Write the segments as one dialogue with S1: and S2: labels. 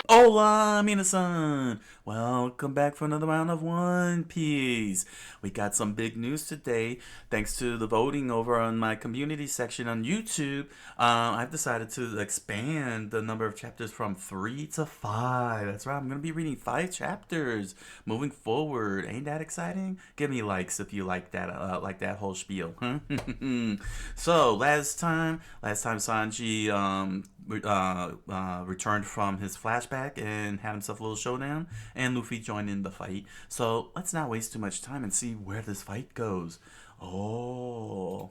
S1: Hola, minasan! Welcome back for another round of One Piece. We got some big news today. Thanks to the voting over on my community section on YouTube, I've decided to expand the number of chapters from 3 to 5. That's right, I'm going to be reading 5 chapters moving forward. Ain't that exciting? Give me likes if you like that whole spiel. Huh? So, last time Sanji returned from his flashback and had himself a little showdown, and Luffy joined in the fight. So let's not waste too much time and see where this fight goes. Oh.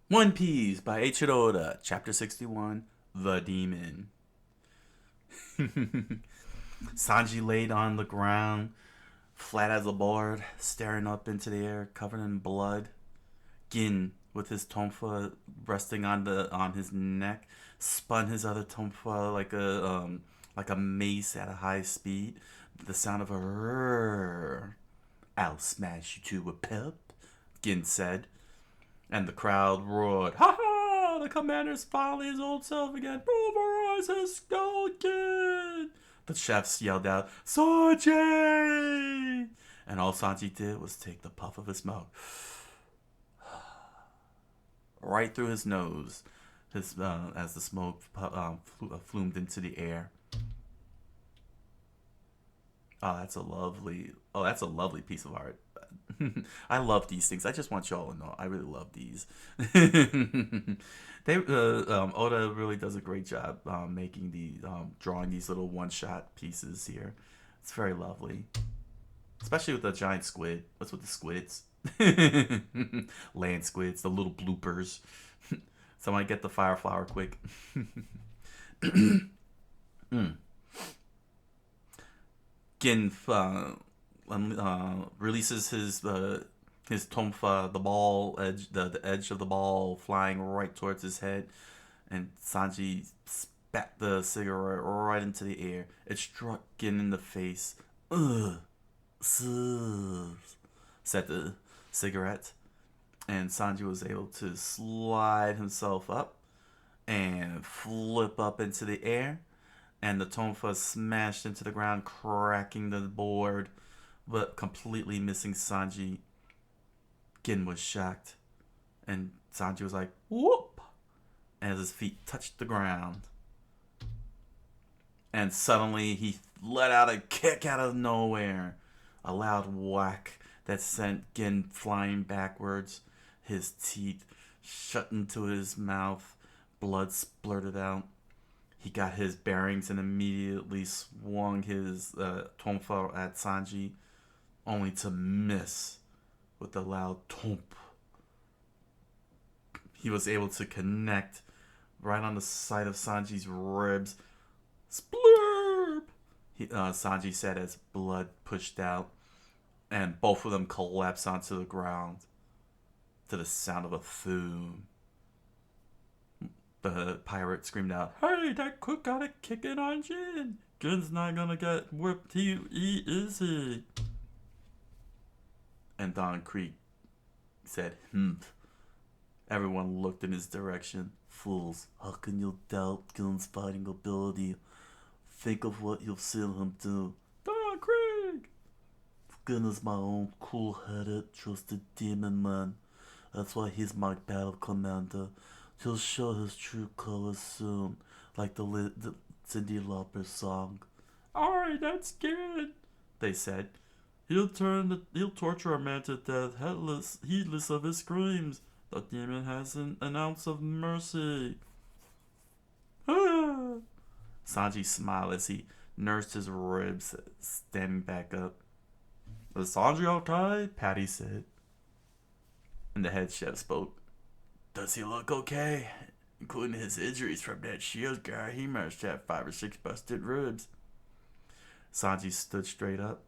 S1: One Piece by Eiichiro Oda, Chapter 61, The Demon. Sanji laid on the ground, flat as a board, staring up into the air, covered in blood. Gin, with his tonfa resting on his neck, spun his other tonfa like a mace at a high speed. The sound of a "Rrrr." "I'll smash you to a pulp," Gin said, and the crowd roared, "Ha ha! The commander's finally his old self again. Pulverize his skull again!" The chefs yelled out, "Sanji!" And all Sanji did was take the puff of his smoke right through his nose, as the smoke flumed into the air. That's a lovely piece of art. I love these things. I just want y'all to know I really love these. Oda really does a great job making drawing these little one-shot pieces here. It's very lovely, especially with the giant squid. What's with the squids? Land squids, the little bloopers. Somebody get the fire flower quick. Mm. Gin releases his tonfa, the ball edge, the edge of the ball flying right towards his head, and Sanji spat the cigarette right into the air. It struck Gin in the face. Ugh, said the cigarette, and Sanji was able to slide himself up and flip up into the air, and the tonfa smashed into the ground, cracking the board, but completely missing Sanji. Gin was shocked, and Sanji was like, "Whoop!" as his feet touched the ground. And suddenly he let out a kick out of nowhere. A loud whack that sent Gin flying backwards. His teeth shut into his mouth. Blood splurted out. He got his bearings and immediately swung his tonfa at Sanji, only to miss with a loud thump. He was able to connect right on the side of Sanji's ribs. Splurp! Sanji said as blood pushed out, and both of them collapsed onto the ground to the sound of a thum. The pirate screamed out, "Hey, that cook got a kicking on Jin! Jin's not gonna get whipped, is he?" And Don Creek said, "Humph." Everyone looked in his direction. "Fools, how can you doubt Gun's fighting ability? Think of what you've seen him do." "Don Creek!" "Gun is my own cool-headed, trusted demon man. That's why he's my battle commander. He'll show his true colors soon, like the Cindy Lauper song." "Alright, that's good," they said. He'll torture a man to death, heedless of his screams. The demon hasn't an ounce of mercy." Ah. Sanji smiled as he nursed his ribs, standing back up. "Is Sanji okay?" Patty said. And the head chef spoke. "Does he look okay? Including his injuries from that shield guy, he must have 5 or 6 busted ribs." Sanji stood straight up,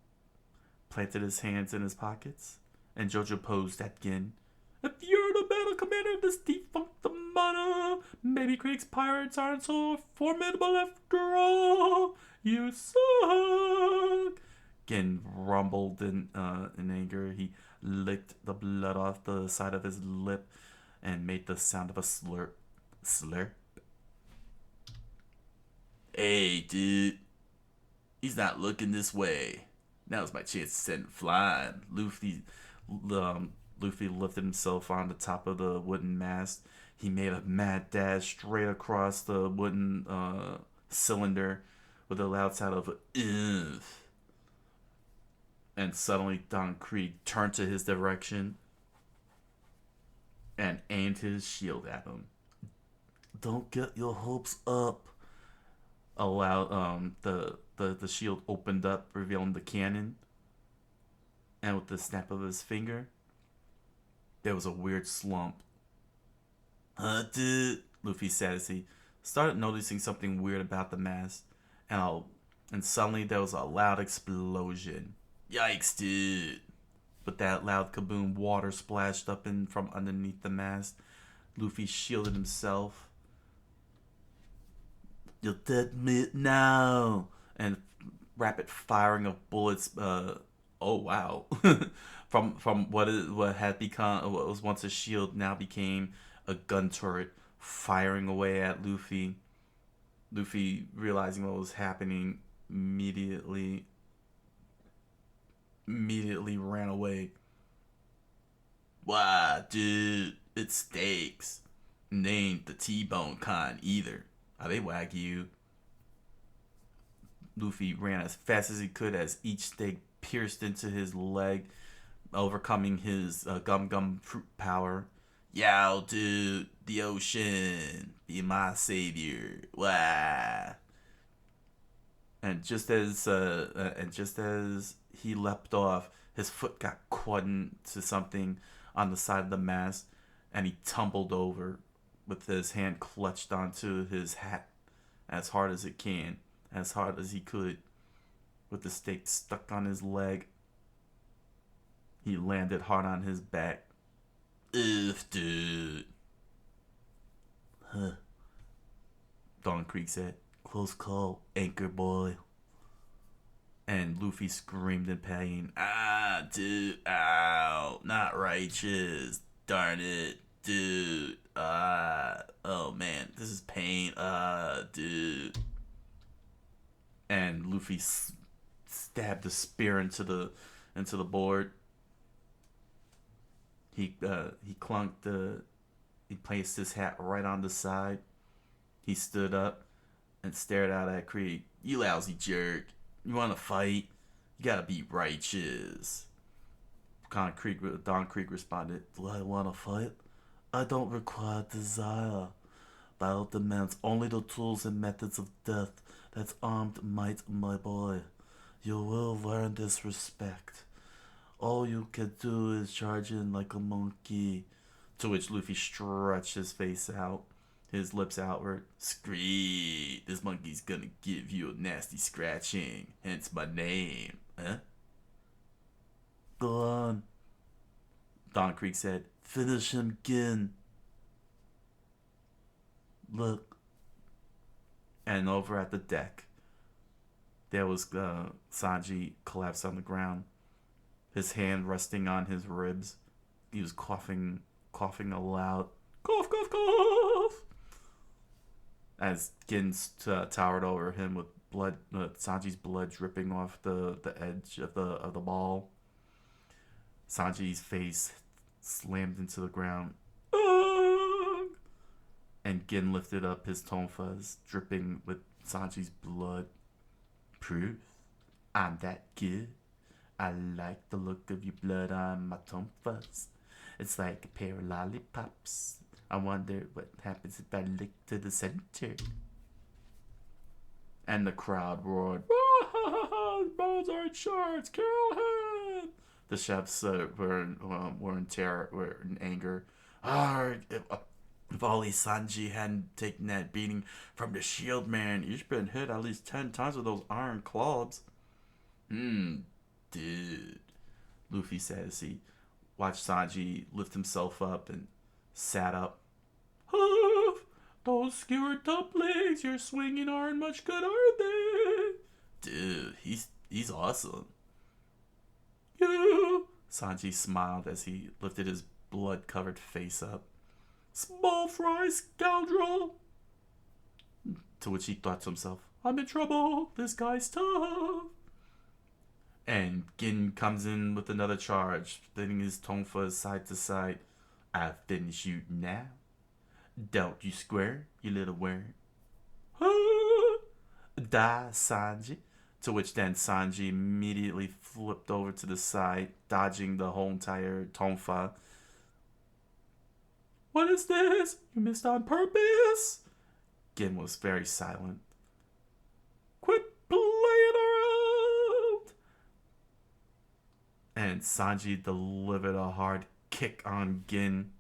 S1: planted his hands in his pockets, and Jojo posed at Gin. "If you're the battle commander of this defunct armada, maybe Creek's pirates aren't so formidable after all. You suck." Gin rumbled in anger. He licked the blood off the side of his lip and made the sound of a slurp. Slurp. Hey, dude. He's not looking this way. Now's my chance to send him flying. Luffy lifted himself on the top of the wooden mast. He made a mad dash straight across the wooden cylinder with a loud sound of "Ugh." And suddenly Don Krieg turned to his direction and aimed his shield at him. Don't get your hopes up. Allowed the shield opened up, revealing the cannon. And with the snap of his finger, there was a weird slump. Huh, dude? Luffy said as he started noticing something weird about the mask, and suddenly there was a loud explosion. Yikes, dude! With that loud kaboom, water splashed up from underneath the mask. Luffy shielded himself. You're dead meat now! And rapid firing of bullets. Oh wow! from what had become what was once a shield now became a gun turret firing away at Luffy. Luffy, realizing what was happening, immediately ran away. Wow, dude, it's steaks. And they ain't the T-bone kind either. Are they Wagyu? Luffy ran as fast as he could as each steak pierced into his leg, overcoming his gum gum fruit power. Yow, dude, the ocean, be my savior. Wah. And just as he leapt off, his foot got caught into something on the side of the mast, and he tumbled over with his hand clutched onto his hat as hard as he could, with the stake stuck on his leg. He landed hard on his back. Ugh, dude. Huh. Don Krieg said. Close call, anchor boy. And Luffy screamed in pain. Ah, dude, ow. Not righteous. Darn it, dude. Oh man, this is pain. Dude. And Luffy stabbed the spear into the board. He placed his hat right on the side. He stood up and stared out at Krieg. You lousy jerk. You wanna fight? You gotta be righteous. Don Krieg responded, do I wanna fight? I don't require desire. Battle demands only the tools and methods of death. That's armed might, my boy. You will learn this respect. All you can do is charge in like a monkey. To which Luffy stretched his face out, his lips outward. Screed, this monkey's gonna give you a nasty scratching, hence my name. Huh? Go on, Don Krieg said. Finish him, Gin. Look. And over at the deck, there was Sanji collapsed on the ground, his hand resting on his ribs. He was coughing aloud. Cough, cough, cough. As Gin towered over him with blood, Sanji's blood dripping off the edge of the ball. Sanji's face slammed into the ground. And Gin lifted up his tonfas, dripping with Sanji's blood. Proof? I'm that good. I like the look of your blood on my tonfas. It's like a pair of lollipops. I wonder what happens if I lick to the center. And the crowd roared, bones are in shards, kill him! The chefs were in terror, were in anger. If only Sanji hadn't taken that beating from the shield man, he's been hit at least 10 times with those iron clubs. Dude, Luffy said as he watched Sanji lift himself up and sat up. Those skewered dumplings you're swinging aren't much good, are they? Dude, he's awesome. You, Sanji smiled as he lifted his blood-covered face up. Small fry scoundrel! To which he thought to himself, I'm in trouble. This guy's tough. And Gin comes in with another charge, spinning his tonfa side to side. I finish you now. Don't you square, you little worm. Die, Sanji. To which then Sanji immediately flipped over to the side, dodging the whole entire tonfa. What is this? You missed on purpose? Gin was very silent. Quit playing around! And Sanji delivered a hard kick on Gin.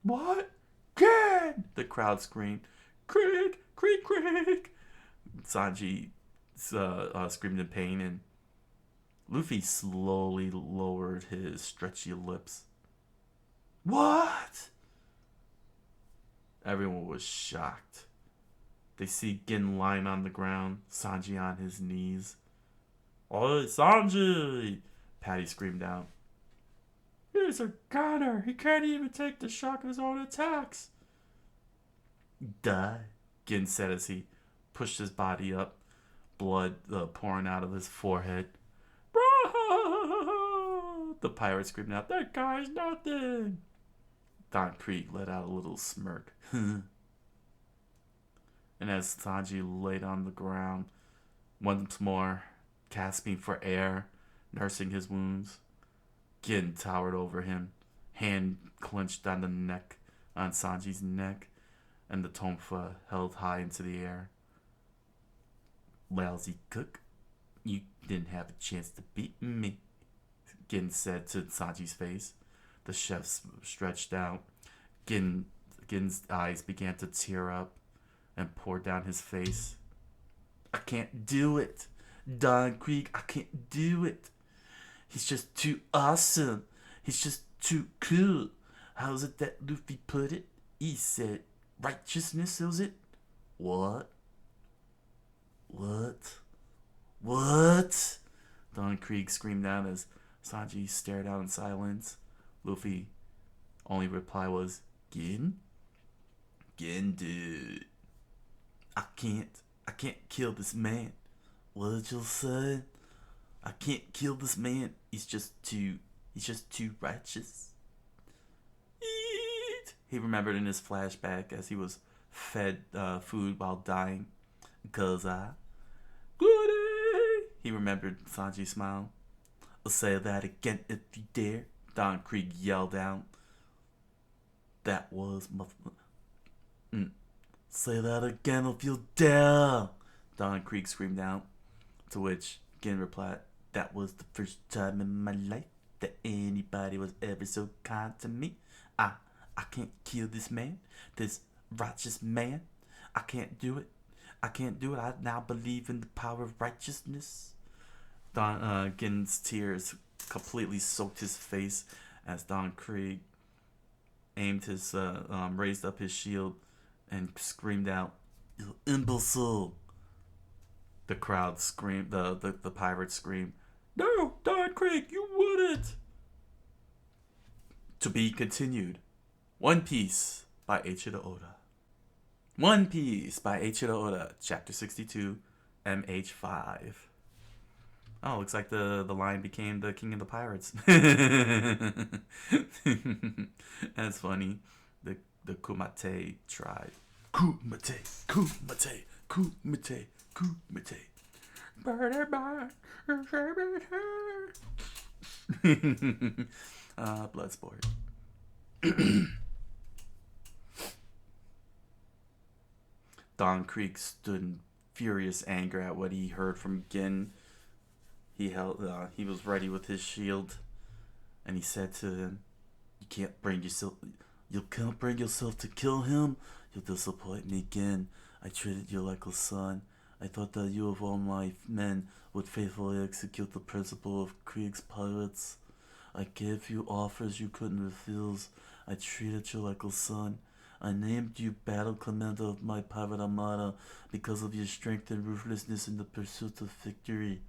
S1: What? Gin! The crowd screamed. Krieg! Krieg! Krieg! Sanji screamed in pain, and Luffy slowly lowered his stretchy lips. What? Everyone was shocked. They see Gin lying on the ground, Sanji on his knees. Oi, Sanji! Patty screamed out. He's a goner. He can't even take the shock of his own attacks. Die, Gin said as he pushed his body up, blood pouring out of his forehead. The pirate screamed out, that guy's nothing. Don Krieg let out a little smirk. And as Sanji laid on the ground, once more, gasping for air, nursing his wounds, Gin towered over him, hand clenched on Sanji's neck, and the tonfa held high into the air. Lousy cook, you didn't have a chance to beat me, Gin said to Sanji's face. The chef stretched out. Gin's eyes began to tear up and pour down his face. I can't do it. Don Krieg, I can't do it. He's just too awesome. He's just too cool. How's it that Luffy put it? He said, righteousness, is it? What? What? Don Krieg screamed out as Sanji stared out in silence. Luffy only reply was, Gin? Gin, dude. I can't kill this man. What'd you say? I can't kill this man. He's just too righteous. Eat. He remembered in his flashback as he was fed food while dying. Cause goody. He remembered Sanji's smile. I'll say that again if you dare. Don Krieg yelled out. That was my... Say that again if you dare. Don Krieg screamed out. To which Gin replied, that was the first time in my life that anybody was ever so kind to me. I can't kill this man, this righteous man. I can't do it. I now believe in the power of righteousness. Gin's tears completely soaked his face as Don Krieg raised up his shield and screamed out, "You imbecile!" The crowd screamed. The pirates screamed, "No, Don Krieg, you wouldn't!" To be continued. One Piece by Eiichiro Oda. One Piece by Eiichiro Oda, Chapter 62, MH5. Oh, looks like the lion became the king of the pirates. That's funny. The Kumite tribe. Kumite. Bloodsport. Don Krieg stood in furious anger at what he heard from Gin. He was ready with his shield, and he said to him, You can't bring yourself to kill him. You'll disappoint me again. I treated you like a son. I thought that you of all my men would faithfully execute the principle of Krieg's pirates. I gave you offers you couldn't refuse. I treated you like a son. I named you battle commander of my pirate armada because of your strength and ruthlessness in the pursuit of victory.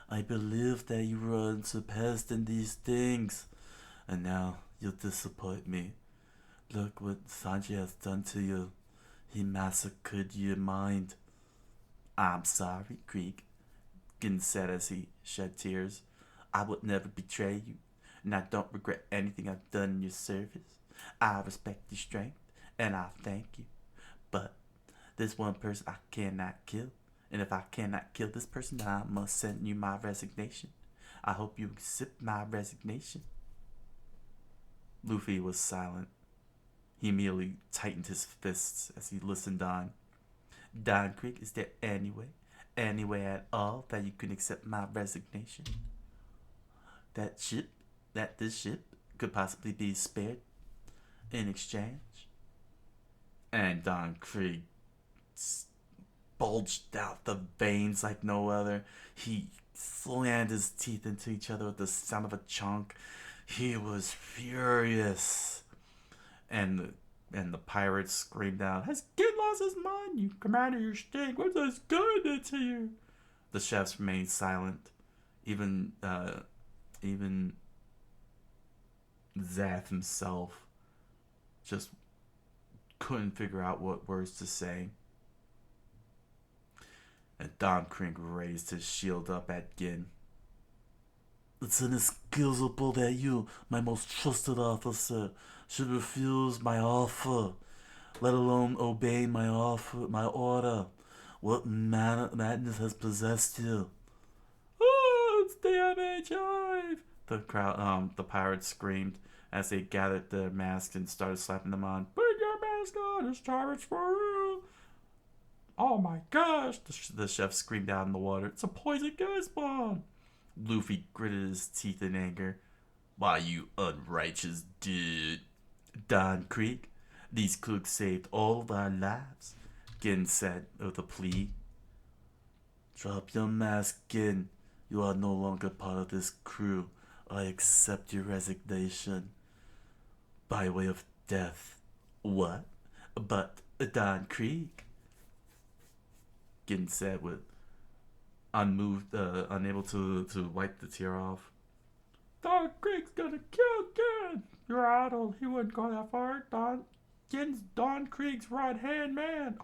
S1: I believed that you were unsurpassed in these things. And now you'll disappoint me. Look what Sanji has done to you. He massacred your mind. I'm sorry, Krieg, Gin said as he shed tears. I would never betray you, and I don't regret anything I've done in your service. I respect your strength, and I thank you. But there's one person I cannot kill, and if I cannot kill this person, then I must send you my resignation. I hope you accept my resignation. Luffy was silent. He immediately tightened his fists as he listened on. Don Creek, is there any way at all that you can accept my resignation? That this ship could possibly be spared in exchange? And Don Creek bulged out the veins like no other. He slammed his teeth into each other with the sound of a chunk. He was furious. And the pirates screamed out, "Has Gin lost his mind? You commander your stink. What does good do to you?" The chefs remained silent. Even Zath himself just couldn't figure out what words to say. And Don Crink raised his shield up at Gin. "It's inexcusable that you, my most trusted officer, should refuse my offer, let alone obey my order. What madness has possessed you?" "Oh, it's the MH5!" The pirates screamed as they gathered their masks and started slapping them on. "Put your mask on! This time it's for real!" "Oh my gosh!" The chef screamed out in the water. "It's a poison gas bomb!" Luffy gritted his teeth in anger. "Why, you unrighteous dude. Don Creek, these cooks saved all of our lives," Gin said with a plea. "Drop your mask, Gin. You are no longer part of this crew. I accept your resignation. By way of death." "What? But Don Creek," Gin said with unable to wipe the tear off. "Don Creek's gonna kill Gin." "You're idle. He wouldn't go that far. Gin's Don Creek's right-hand man.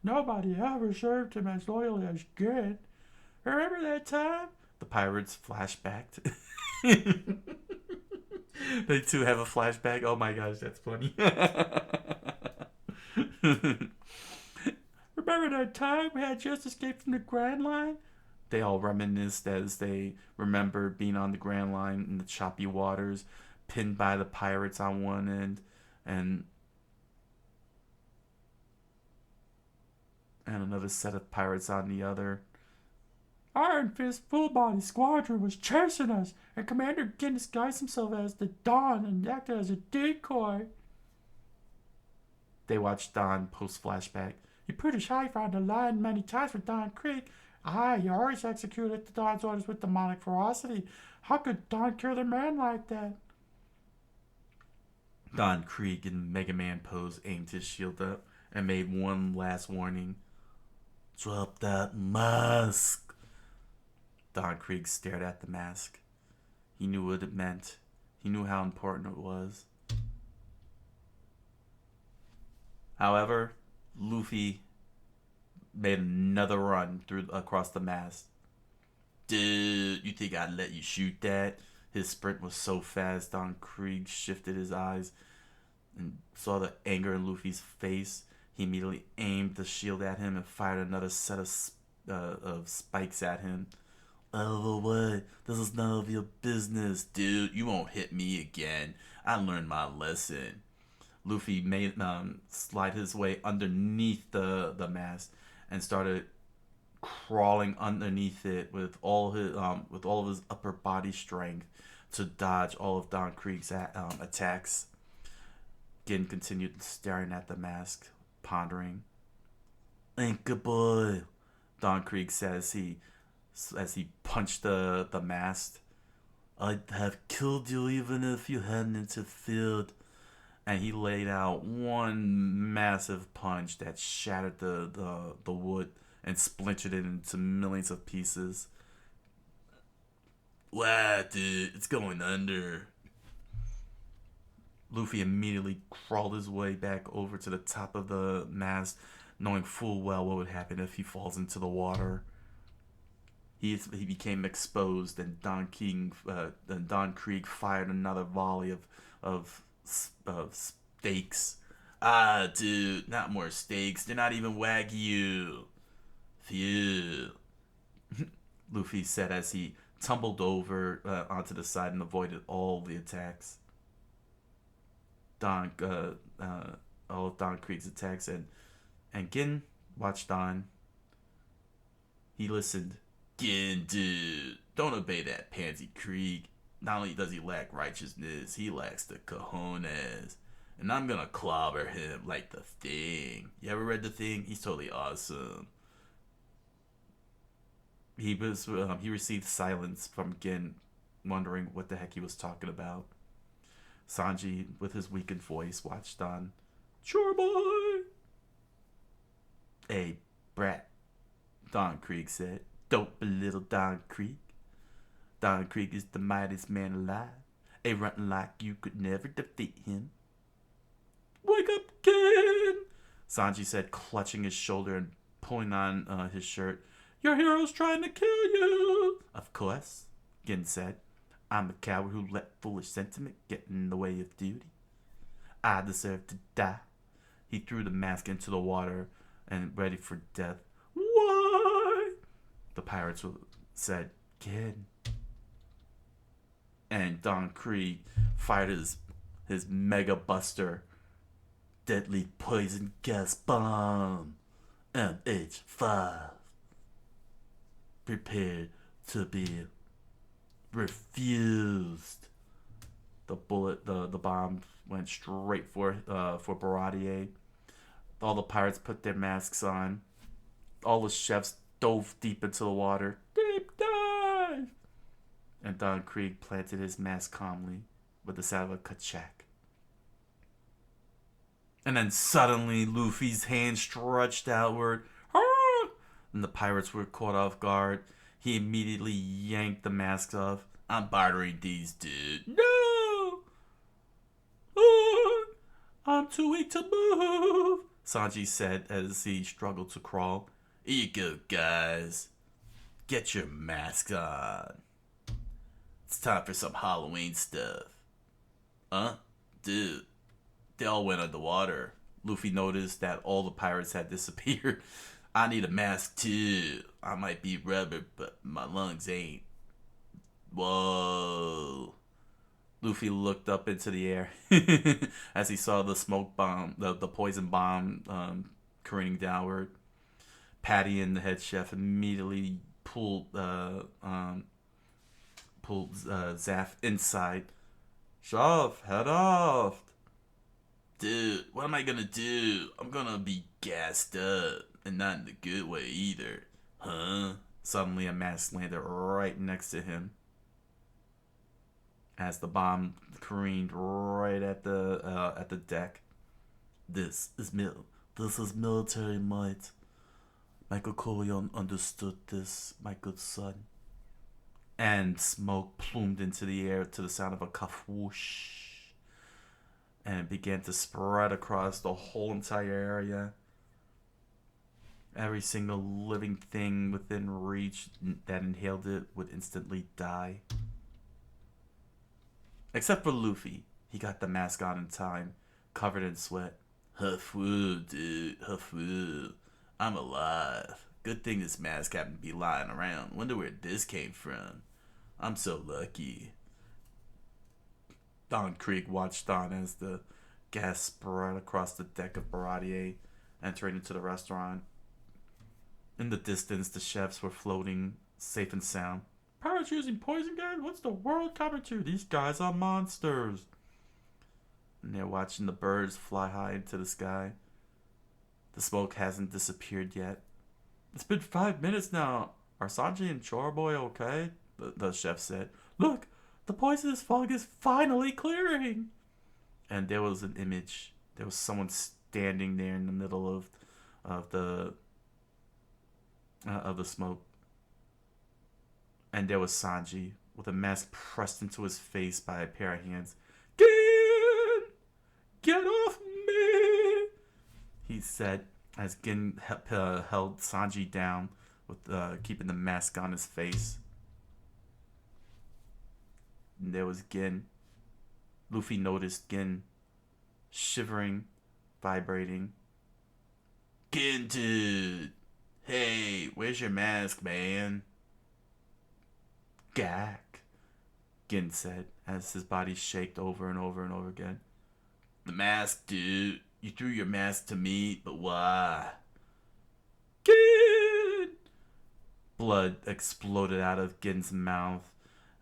S1: Nobody ever served him as loyally as Gin. Remember that time?" The pirates flashbacked. They too have a flashback. Oh my gosh, that's funny. "Remember that time we had just escaped from the Grand Line?" They all reminisced as they remember being on the Grand Line in the choppy waters, pinned by the pirates on one end, and another set of pirates on the other. "Iron Fist Full Body Squadron was chasing us, and Commander Gin disguised himself as the Don and acted as a decoy." They watched Don post flashback. "You're pretty shy on the line many times with Don Creek. You always executed the Don's orders with demonic ferocity. How could Don kill their man like that?" Don Creek in Mega Man pose aimed his shield up and made one last warning. "Drop that mask." Don Creek stared at the mask. He knew what it meant. He knew how important it was. However, Luffy made another run across the mast. "Dude, you think I'd let you shoot that?" His sprint was so fast, Don Krieg shifted his eyes and saw the anger in Luffy's face. He immediately aimed the shield at him and fired another set of spikes at him. "Out of the way. This is none of your business." "Dude, you won't hit me again. I learned my lesson." Luffy made slide his way underneath the mast and started crawling underneath it with all of his upper body strength to dodge all of Don Krieg's attacks. Gin continued staring at the mask, pondering. "Anchor boy," Don Krieg said as he punched the mast. "I'd have killed you even if you hadn't interfered." And he laid out one massive punch that shattered the wood and splintered it into millions of pieces. "Wow, dude, it's going under." Luffy immediately crawled his way back over to the top of the mast, knowing full well what would happen if he falls into the water. He became exposed, and Don Krieg fired another volley of steaks. Ah, dude, not more steaks. They're not even Wagyu. Phew. Luffy said as he tumbled over onto the side and avoided all the attacks. Don, all of Don Krieg's attacks, and Gin watched on. He listened. Gin, dude, don't obey that pansy Krieg. Not only does he lack righteousness, he lacks the cojones. And I'm gonna clobber him like the Thing. You ever read the Thing? He's totally awesome. He received silence from Gin, wondering what the heck he was talking about. Sanji, with his weakened voice, watched on. Sure, boy. Hey, brat, Don Krieg said. Don't belittle Don Krieg. Don Krieg is the mightiest man alive. A running like you could never defeat him. Wake up, kid! Sanji said, clutching his shoulder and pulling on his shirt. Your hero's trying to kill you! Of course, Gin said. I'm a coward who let foolish sentiment get in the way of duty. I deserve to die. He threw the mask into the water and ready for death. Why? The pirates said, Gin. And Don Krieg fired his Mega Buster deadly poison gas bomb. MH5. Prepared to be refused. The bomb went straight for Baratier. All the pirates put their masks on. All the chefs dove deep into the water. Deep dive! And Don Krieg planted his mask calmly with the sound of a kachak. And then suddenly Luffy's hand stretched outward. Ah! And the pirates were caught off guard. He immediately yanked the masks off. I'm bartering these, dude. No! Ah! I'm too weak to move, Sanji said as he struggled to crawl. Here you go, guys. Get your masks on. It's time for some Halloween stuff. Huh? Dude. They all went underwater. Luffy noticed that all the pirates had disappeared. I need a mask too. I might be rubber, but my lungs ain't. Whoa. Luffy looked up into the air as he saw the smoke bomb, the poison bomb careening downward. Patty and the head chef immediately pulled Zaf inside. Chef, head off. Dude, what am I gonna do? I'm gonna be gassed up. And not in the good way either. Huh? Suddenly a mask landed right next to him. As the bomb careened right at the deck. This is military might. Michael Corleone understood this, my good son. And smoke plumed into the air to the sound of a cuff whoosh. And it began to spread across the whole entire area. Every single living thing within reach that inhaled it would instantly die. Except for Luffy. He got the mask on in time, covered in sweat. Huff-woo, dude. Huff-woo. I'm alive. Good thing this mask happened to be lying around. Wonder where this came from. I'm so lucky. Don Krieg watched on as the gas spread across the deck of Baratier, entering into the restaurant. In the distance, the chefs were floating, safe and sound. Pirates using poison gas? What's the world coming to? These guys are monsters. And they're watching the birds fly high into the sky. The smoke hasn't disappeared yet. It's been 5 minutes now. Are Sanji and Chorboy okay? The chef said. Look, the poisonous fog is finally clearing. And there was an image. There was someone standing there in the middle of the smoke. And there was Sanji with a mask pressed into his face by a pair of hands. Gin! said as Gin held Sanji down with keeping the mask on his face. And there was Gin. Luffy noticed Gin shivering, vibrating. Gin, dude! Hey, where's your mask, man? Gak, Gin said as his body shaked over and over and over again. The mask, dude. You threw your mask to me, but why? Gin! Blood exploded out of Gin's mouth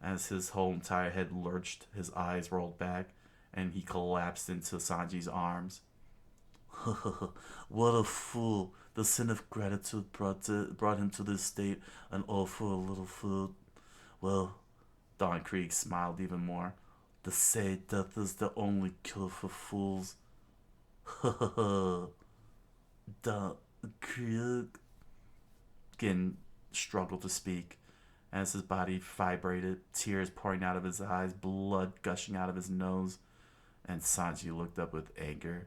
S1: as his whole entire head lurched, his eyes rolled back, and he collapsed into Sanji's arms. What a fool. The sin of gratitude brought him to this state, and all for a little food. Well, Don Krieg smiled even more. They say death is the only cure for fools. Don Krieg. Gin struggled to speak as his body vibrated, tears pouring out of his eyes, blood gushing out of his nose, and Sanji looked up with anger.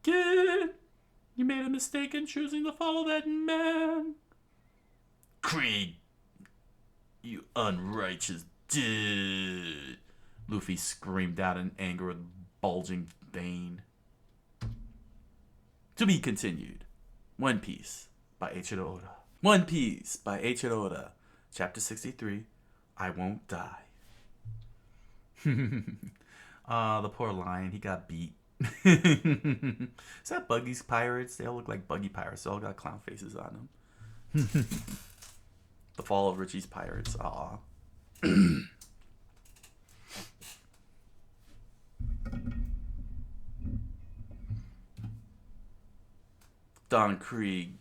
S1: Gin! You made a mistake in choosing to follow that man. Krieg! You unrighteous dude! Luffy screamed out in anger with bulging vein. To be continued. One Piece by Eiichiro Oda. One Piece by Eiichiro Oda. Chapter 63. I Won't Die. The poor lion, he got beat. Is that Buggy's pirates? They all look like Buggy pirates. They all got clown faces on them. The fall of Richie's pirates. Aw. Don Krieg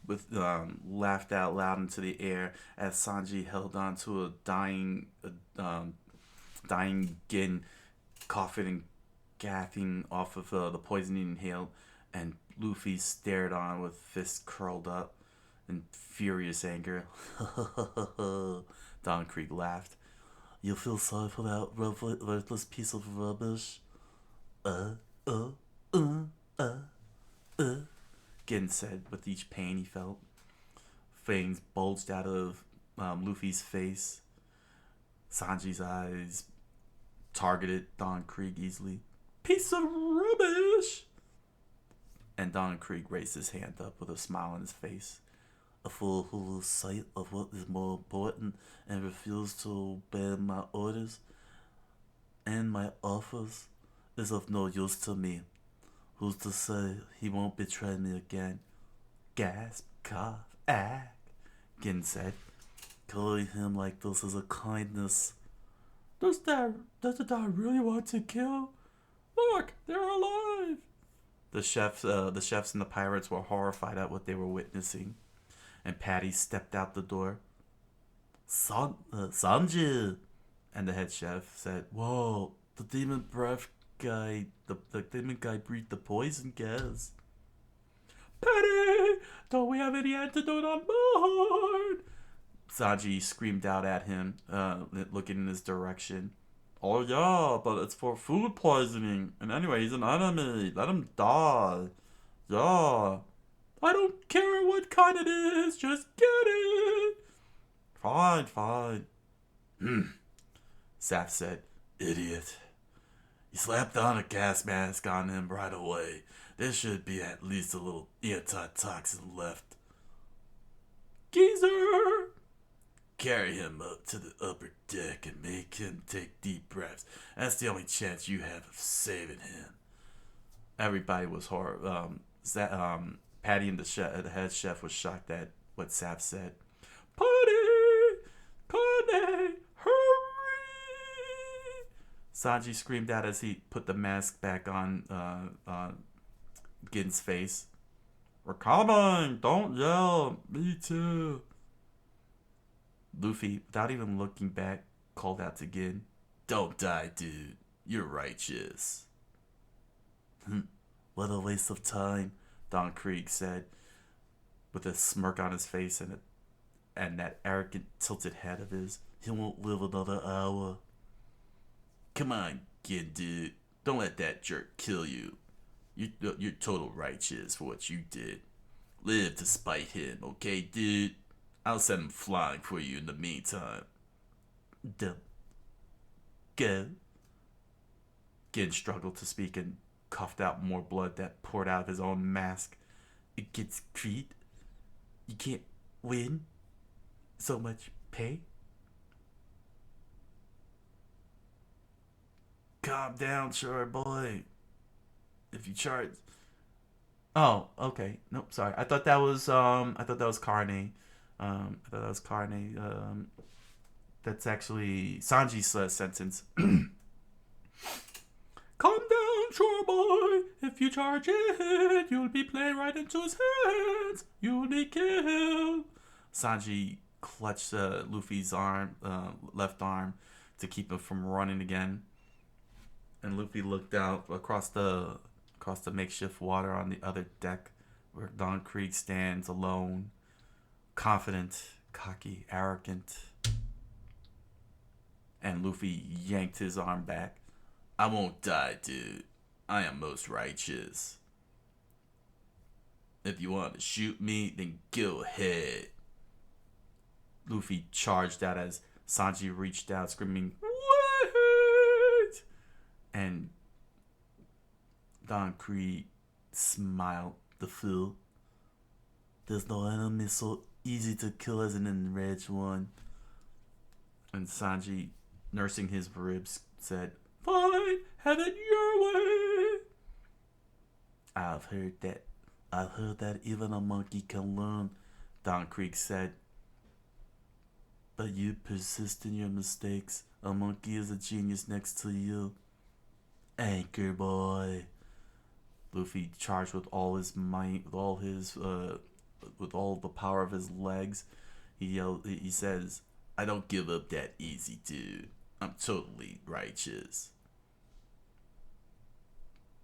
S1: laughed out loud into the air as Sanji held on to a dying Gin, coughing and gasping off of the poison he inhaled, and Luffy stared on with fists curled up in furious anger. Don Krieg laughed. You feel sorry for that worthless piece of rubbish? Gin said with each pain he felt. Fangs bulged out of Luffy's face. Sanji's eyes targeted Don Krieg easily. Piece of rubbish! And Don Krieg raised his hand up with a smile on his face. A fool who loses sight of what is more important and refuses to obey my orders and my offers is of no use to me. Who's to say he won't betray me again? Gasp, cough, act, Gin said. Killing him like this is a kindness. Does the dog really want to kill? Look, they're alive! The chefs and the pirates were horrified at what they were witnessing, and Patty stepped out the door. Sanji! And the head chef said, Whoa, the demon breath guy, the demon guy breathed the poison gas. Patty! Don't we have any antidote on board? Sanji screamed out at him, looking in his direction. Oh yeah, but it's for food poisoning. And anyway, he's an enemy. Let him die. Yeah. I don't care what kind it is. Just get it. Fine. Saf said, Idiot. He slapped on a gas mask on him right away. There should be at least a little antitoxin left. Geezer! Carry him up to the upper deck and make him take deep breaths. That's the only chance you have of saving him. Everybody was horrible. Patty and the head chef was shocked at what Saf said. Patty! Connie! Hurry! Sanji screamed out as he put the mask back on Gin's face. We're coming! Don't yell! Me too! Luffy, without even looking back, called out to Gin. Don't die, dude. You're righteous. What a waste of time, Don Krieg said, with a smirk on his face and that arrogant tilted head of his. He won't live another hour. Come on, Gin, dude. Don't let that jerk kill you. You're total righteous for what you did. Live to spite him, okay, dude? I'll send him flying for you in the meantime. Dumb. Go. Gin struggled to speak and coughed out more blood that poured out of his own mask. It gets Creed. You can't win. So much pay. Calm down, sure boy. If you charge. Oh, okay. Nope, sorry. I thought that was Carne. I thought that was Carne. That's actually Sanji's sentence. Calm down, shore boy. If you charge it, you'll be playing right into his hands. You'll be killed. Sanji clutched Luffy's left arm, to keep him from running again. And Luffy looked out across the makeshift water on the other deck, where Don Krieg stands alone, confident, cocky, arrogant. And Luffy yanked his arm back. I won't die, dude. I am most righteous. If you want to shoot me, then go ahead. Luffy charged out as Sanji reached out, screaming, "Wait!" And Don Krieg smiled the fool. There's no enemy so easy to kill as an enraged one. And Sanji, nursing his ribs, said, "Fine, have it your way." I've heard that even a monkey can learn, Don Krieg said. But you persist in your mistakes. A monkey is a genius next to you. Anchor boy. Luffy charged with all his might, with all the power of his legs. He says, "I don't give up that easy, dude. I'm totally righteous."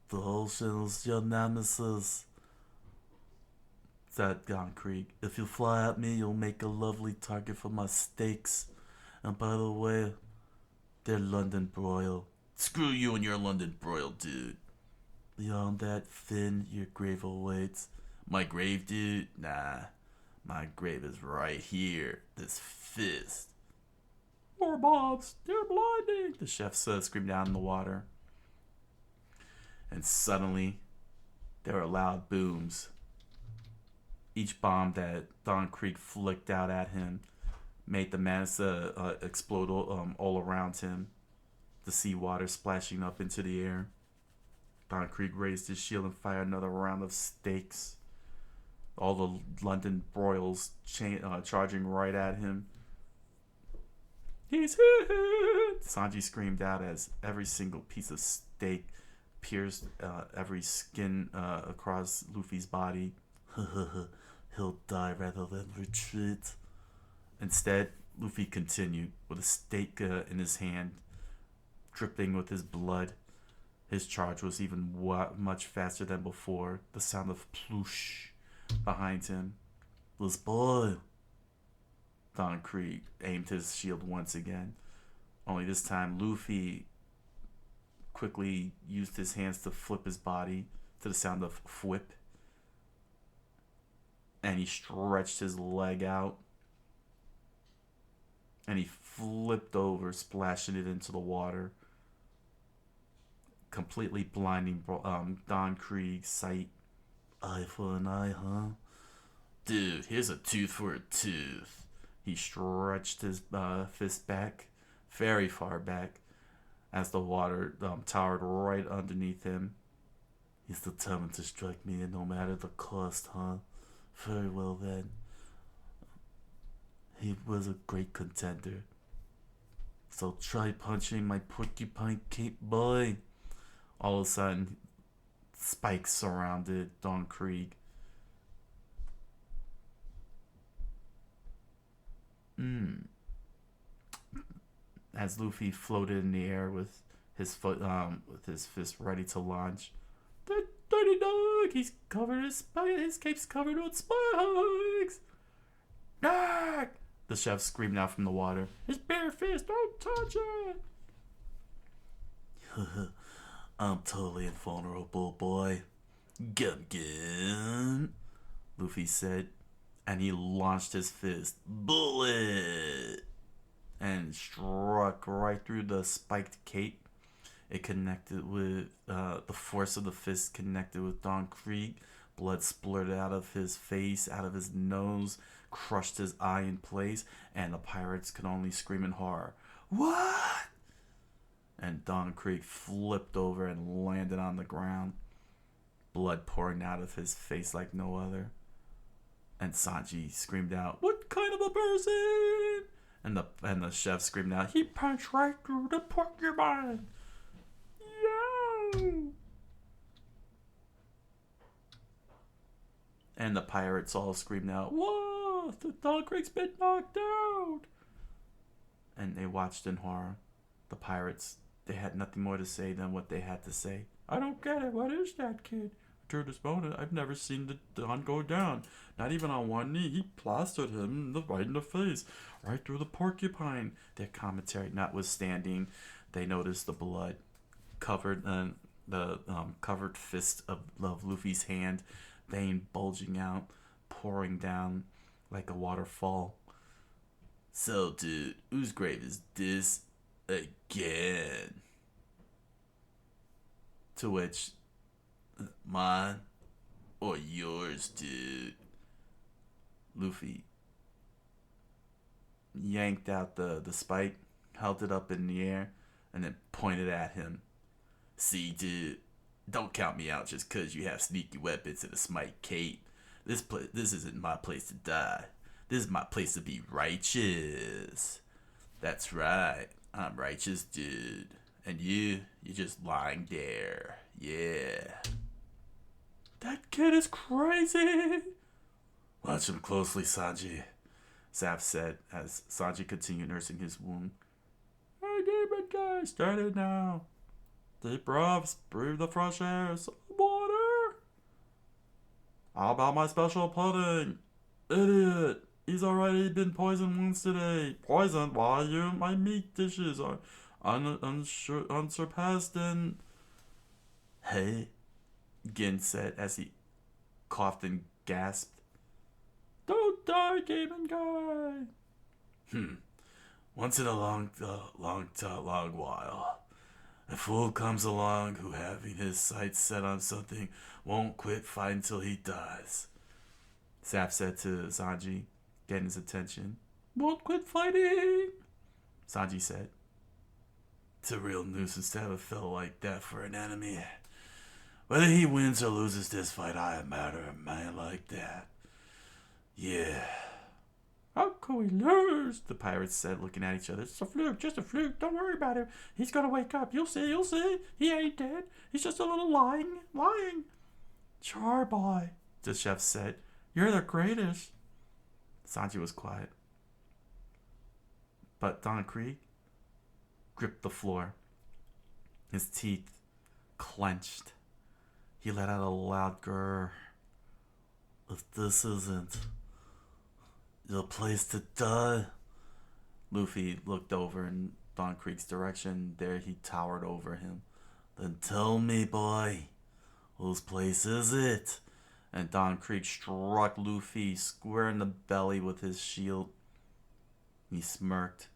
S1: The ocean's your nemesis, said Don Krieg. If you fly at me, you'll make a lovely target for my steaks. And by the way, they're London broiled. Screw you and your London broiled, dude. Beyond that, Finn, your grave awaits. My grave, dude? Nah. My grave is right here. This fist. More bombs. They're blinding, the chef screamed down in the water. And suddenly, there were loud booms. Each bomb that Don Krieg flicked out at him made the Manasa explode all around him, the seawater splashing up into the air. Don Krieg raised his shield and fired another round of stakes. All the London broils charging right at him. He's hit! Sanji screamed out as every single piece of steak pierced every skin across Luffy's body. He'll die rather than retreat. Instead, Luffy continued with a stake in his hand, dripping with his blood. His charge was even much faster than before. The sound of ploosh behind him. This boy. Don Krieg aimed his shield once again. Only this time, Luffy quickly used his hands to flip his body to the sound of whip. And he stretched his leg out. And he flipped over, splashing it into the water, completely blinding Don Krieg's sight. Eye for an eye, huh? Dude, here's a tooth for a tooth. He stretched his fist back, very far back, as the water towered right underneath him. He's determined to strike me, no matter the cost, huh? Very well then. He was a great contender. So try punching my porcupine cape, boy. All of a sudden, spikes surrounded Don Krieg. As Luffy floated in the air with his fist ready to launch. That dirty dog! He's covered his cape's covered with spikes. Dog! The chef screamed out from the water. His bare fist! Don't touch it! I'm totally invulnerable, boy. Gum gum, Luffy said, and he launched his fist. Bullet! And struck right through the spiked cape. It connected with, the force of the fist connected with Don Krieg. Blood splurted out of his face, out of his nose, crushed his eye in place, and the pirates could only scream in horror. What? And Don Krieg flipped over and landed on the ground, blood pouring out of his face like no other. And Sanji screamed out, "What kind of a person?" And the chef screamed out, "He punched right through the porcupine." Yo! And the pirates all screamed out, "Whoa! The Don Krieg's been knocked out!" And they watched in horror. The pirates, they had nothing more to say than what they had to say. "I don't get it. What is that, kid?" returned his opponent. "I've never seen the Don go down. Not even on one knee. He plastered him right in the face, right through the porcupine." Their commentary notwithstanding, they noticed the blood covered the covered fist of Luffy's hand, vein bulging out, pouring down like a waterfall. "So, dude, whose grave is this again?" To which, "Mine or yours, dude?" Luffy yanked out the spike, held it up in the air, and then pointed at him. "See, dude, don't count me out just 'cause you have sneaky weapons and a smite cape. This isn't my place to die. This is my place to be righteous. That's right, I'm righteous, dude. And you're just lying there. Yeah." "That kid is crazy." "Watch him closely, Sanji," Zap said as Sanji continued nursing his wound. "Hey, demon guy, start it now. Deep breaths, breathe the fresh air, some water." "How about my special pudding?" "Idiot, he's already been poisoned once today." "Poisoned? Why, my meat dishes are unsurpassed in..." "Hey," Gin said as he coughed and gasped. "Don't die, demon guy." "Once in a long while, a fool comes along who, having his sights set on something, won't quit fighting till he dies," Zap said to Sanji, getting his attention. "Won't quit fighting," Sanji said. "It's a real nuisance to have a fellow like that for an enemy. Whether he wins or loses this fight, I admire a man like that. Yeah." "How can we lose?" the pirates said, looking at each other. "It's a fluke, just a fluke. Don't worry about him. He's gonna wake up. You'll see, you'll see. He ain't dead. He's just a little lying. "Charboy," the chef said. "You're the greatest." Sanji was quiet. But Don Krieg gripped the floor. His teeth clenched. He let out a loud grr. "If this isn't your place to die..." Luffy looked over in Don Krieg's direction. There he towered over him. "Then tell me, boy, whose place is it?" And Don Krieg struck Luffy square in the belly with his shield. He smirked.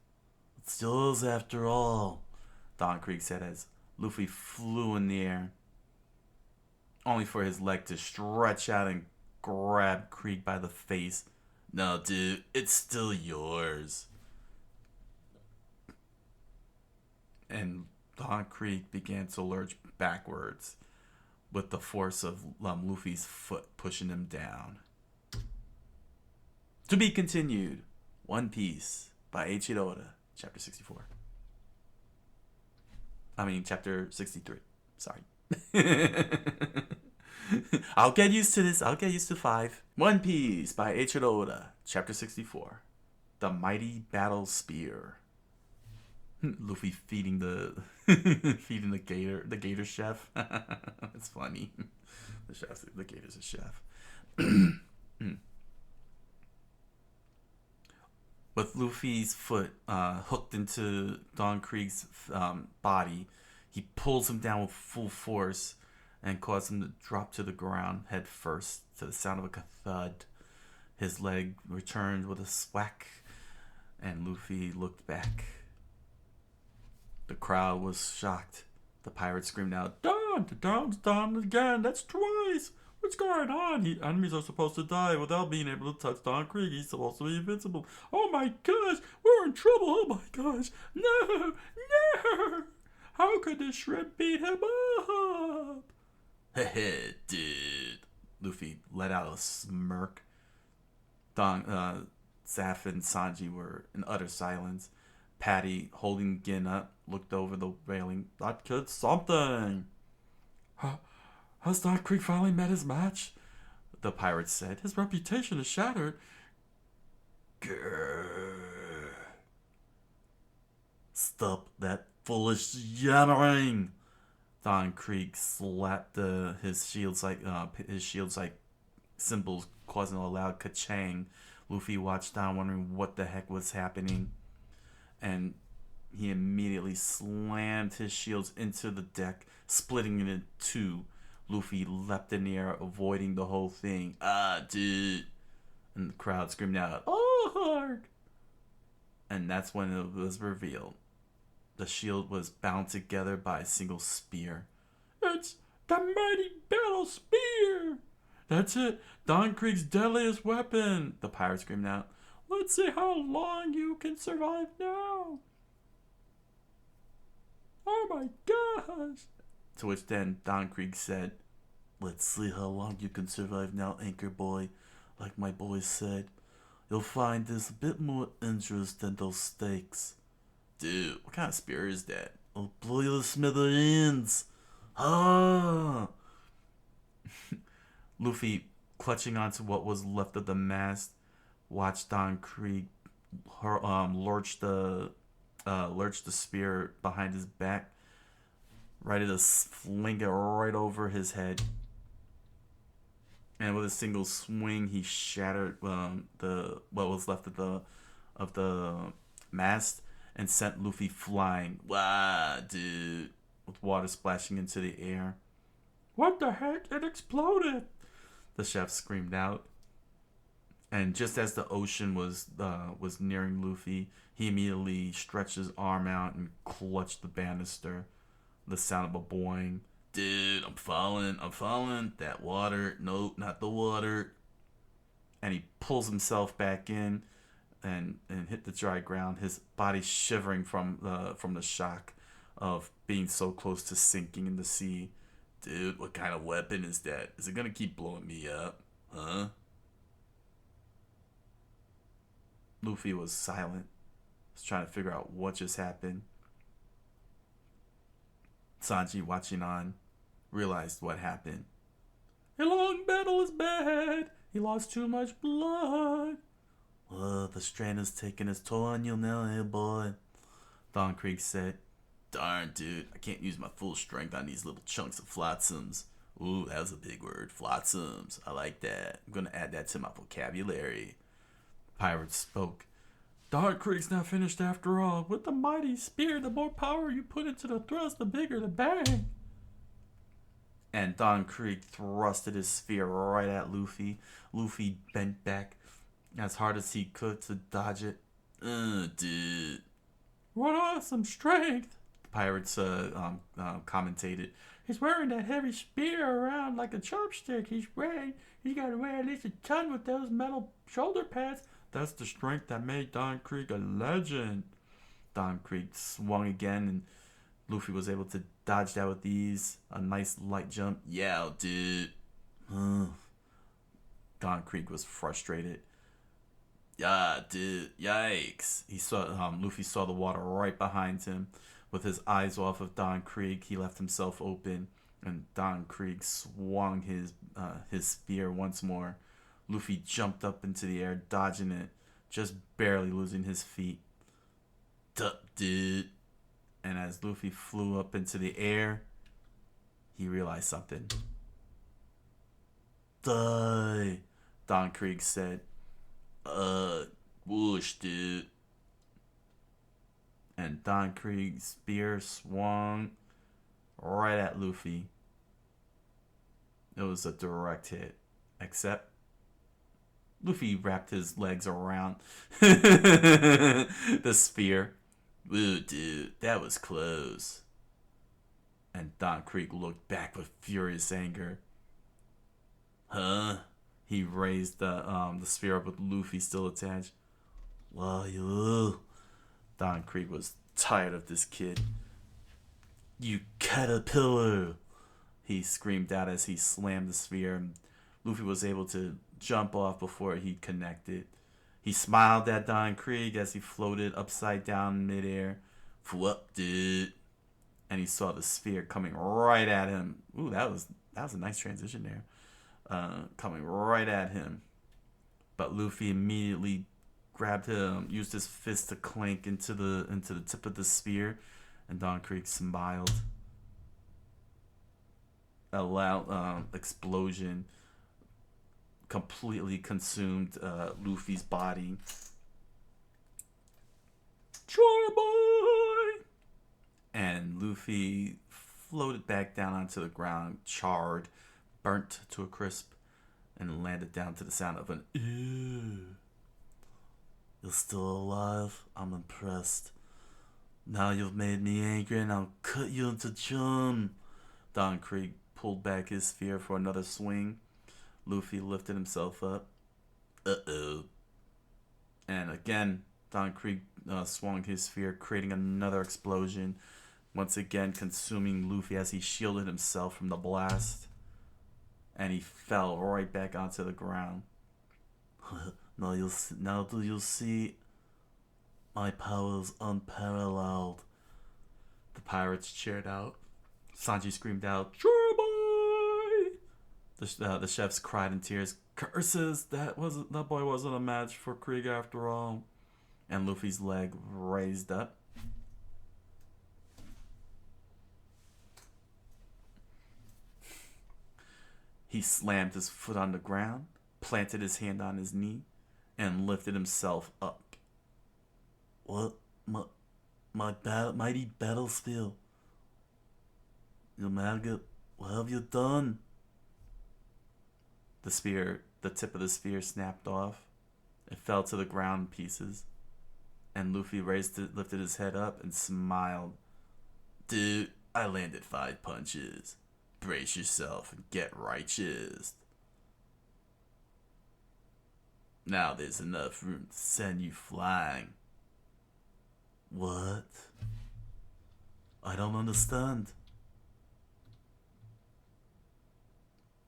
S1: "It's yours after all," Don Krieg said as Luffy flew in the air, only for his leg to stretch out and grab Krieg by the face. "No, dude, it's still yours." And Don Krieg began to lurch backwards, with the force of Luffy's foot pushing him down. To be continued. One Piece by Eiichiro Oda, Chapter 64. Chapter 63. Sorry. I'll get used to this. I'll get used to 5. One Piece by Eiichiro Oda, Chapter 64. The Mighty Battle Spear. Luffy feeding the gator chef. It's funny. The gator's a chef. With Luffy's foot hooked into Don Krieg's body, he pulls him down with full force, and caused him to drop to the ground head first to the sound of a thud. His leg returned with a swack, and Luffy looked back. The crowd was shocked. The pirate screamed out, Don! Don's done again! That's twice! What's going on? Enemies are supposed to die without being able to touch Don Krieg. He's supposed to be invincible. Oh my gosh! We're in trouble! Oh my gosh! No! No! How could the shrimp beat him up? Heh, dude. Luffy let out a smirk. Zaf and Sanji were in utter silence. Patty, holding Gin up, looked over the railing. That kid's something. Has Don Krieg finally met his match? The pirate said. His reputation is shattered. Grrr. Stop that foolish yammering. Don Krieg slapped his shields like symbols, causing a loud ka-chang. Luffy watched Don, wondering what the heck was happening, and he immediately slammed his shields into the deck, splitting it in two. Luffy leapt in the air, avoiding the whole thing. Ah, dude! And the crowd screamed out, "Oh, hard!" And that's when it was revealed. The shield was bound together by a single spear. It's the mighty battle spear! That's it! Don Krieg's deadliest weapon! The pirate screamed out. Let's see how long you can survive now! Oh my gosh! To which then Don Krieg said, Let's see how long you can survive now, Anchor Boy. Like my boy said, you'll find this a bit more dangerous than those stakes. Dude, what kind of spear is that? I'll blow you to smithereens! Ah! Luffy, clutching onto what was left of the mast, watched Don Krieg lurch the spear behind his back, ready to fling it right over his head. And with a single swing, he shattered what was left of the mast and sent Luffy flying. Wow, dude! With water splashing into the air. What the heck? It exploded! The chef screamed out. And just as the ocean was nearing Luffy, he immediately stretched his arm out and clutched the banister. The sound of a boing. Dude, I'm falling. That water. No, not the water. And he pulls himself back in and hit the dry ground, his body shivering from the shock of being so close to sinking in the sea. Dude, what kind of weapon is that? Is it gonna keep blowing me up? Huh? Luffy was silent. He was trying to figure out what just happened. Sanji, watching on, realized what happened. A long battle is bad. He lost too much blood. The strain is taking its toll on you now, hey boy. Don Krieg said. Darn, dude, I can't use my full strength on these little chunks of flotsams. Ooh, that was a big word. Flotsams. I like that. I'm gonna add that to my vocabulary. Pirate spoke. Don Krieg's not finished after all. With the mighty spear, the more power you put into the thrust, the bigger the bang. And Don Krieg thrusted his spear right at Luffy. Luffy bent back as hard as he could to dodge it. Dude. What awesome strength, the pirates commentated. He's wearing that heavy spear around like a chopstick. He's got to weigh at least a ton with those metal shoulder pads. That's the strength that made Don Krieg a legend. Don Krieg swung again, and Luffy was able to dodge that with ease. A nice light jump. Yeah, dude. Don Krieg was frustrated. Yeah, dude. Yikes. Luffy saw the water right behind him. With his eyes off of Don Krieg, he left himself open, and Don Krieg swung his spear once more. Luffy jumped up into the air, dodging it, just barely losing his feet. Duh, dude. And as Luffy flew up into the air, he realized something. Die, Don Krieg said. Whoosh, dude. And Don Krieg's spear swung right at Luffy. It was a direct hit. Except Luffy wrapped his legs around the spear. Ooh, dude, that was close. And Don Krieg looked back with furious anger. Huh? He raised the spear up with Luffy still attached. Well, you. Don Krieg was tired of this kid. You caterpillar! He screamed out as he slammed the sphere. Luffy was able to jump off before he connected. He smiled at Don Krieg as he floated upside down in midair. Whoop, dude. And he saw the sphere coming right at him. Ooh, that was a nice transition there. Coming right at him. But Luffy immediately grabbed him, used his fist to clank into the tip of the spear, and Don Krieg smiled. A loud explosion completely consumed Luffy's body. Chore boy! And Luffy floated back down onto the ground, charred, burnt to a crisp, and landed down to the sound of an ew. You're still alive? I'm impressed. Now you've made me angry and I'll cut you into chum. Don Krieg pulled back his spear for another swing. Luffy lifted himself up. Uh-oh. And again, Don Krieg swung his spear, creating another explosion, once again consuming Luffy as he shielded himself from the blast. And he fell right back onto the ground. Now you'll see my power is unparalleled. The pirates cheered out. Sanji screamed out, "Sure, boy!" The chefs cried in tears, "Curses! That boy wasn't a match for Krieg after all." And Luffy's leg raised up. He slammed his foot on the ground, planted his hand on his knee, and lifted himself up. What? Mighty battle steel. Your Manga, what have you done? The tip of the spear snapped off. It fell to the ground in pieces. And Luffy lifted his head up and smiled. Dude, I landed 5 punches. Brace yourself and get righteous. Now there's enough room to send you flying. What? I don't understand.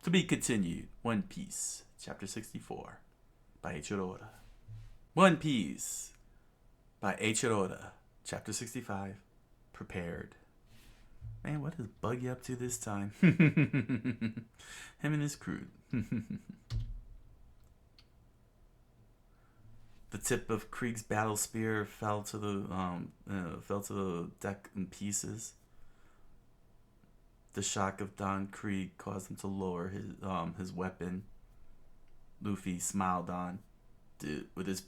S1: To be continued. One Piece, Chapter 64, by Eiichiro Oda. One Piece, by Eiichiro Oda, Chapter 65, Prepared. Man, what is Buggy up to this time? Him and his crew. The tip of Krieg's battle spear fell to the deck in pieces. The shock of Don Krieg caused him to lower his weapon. Luffy smiled on. Dude, with its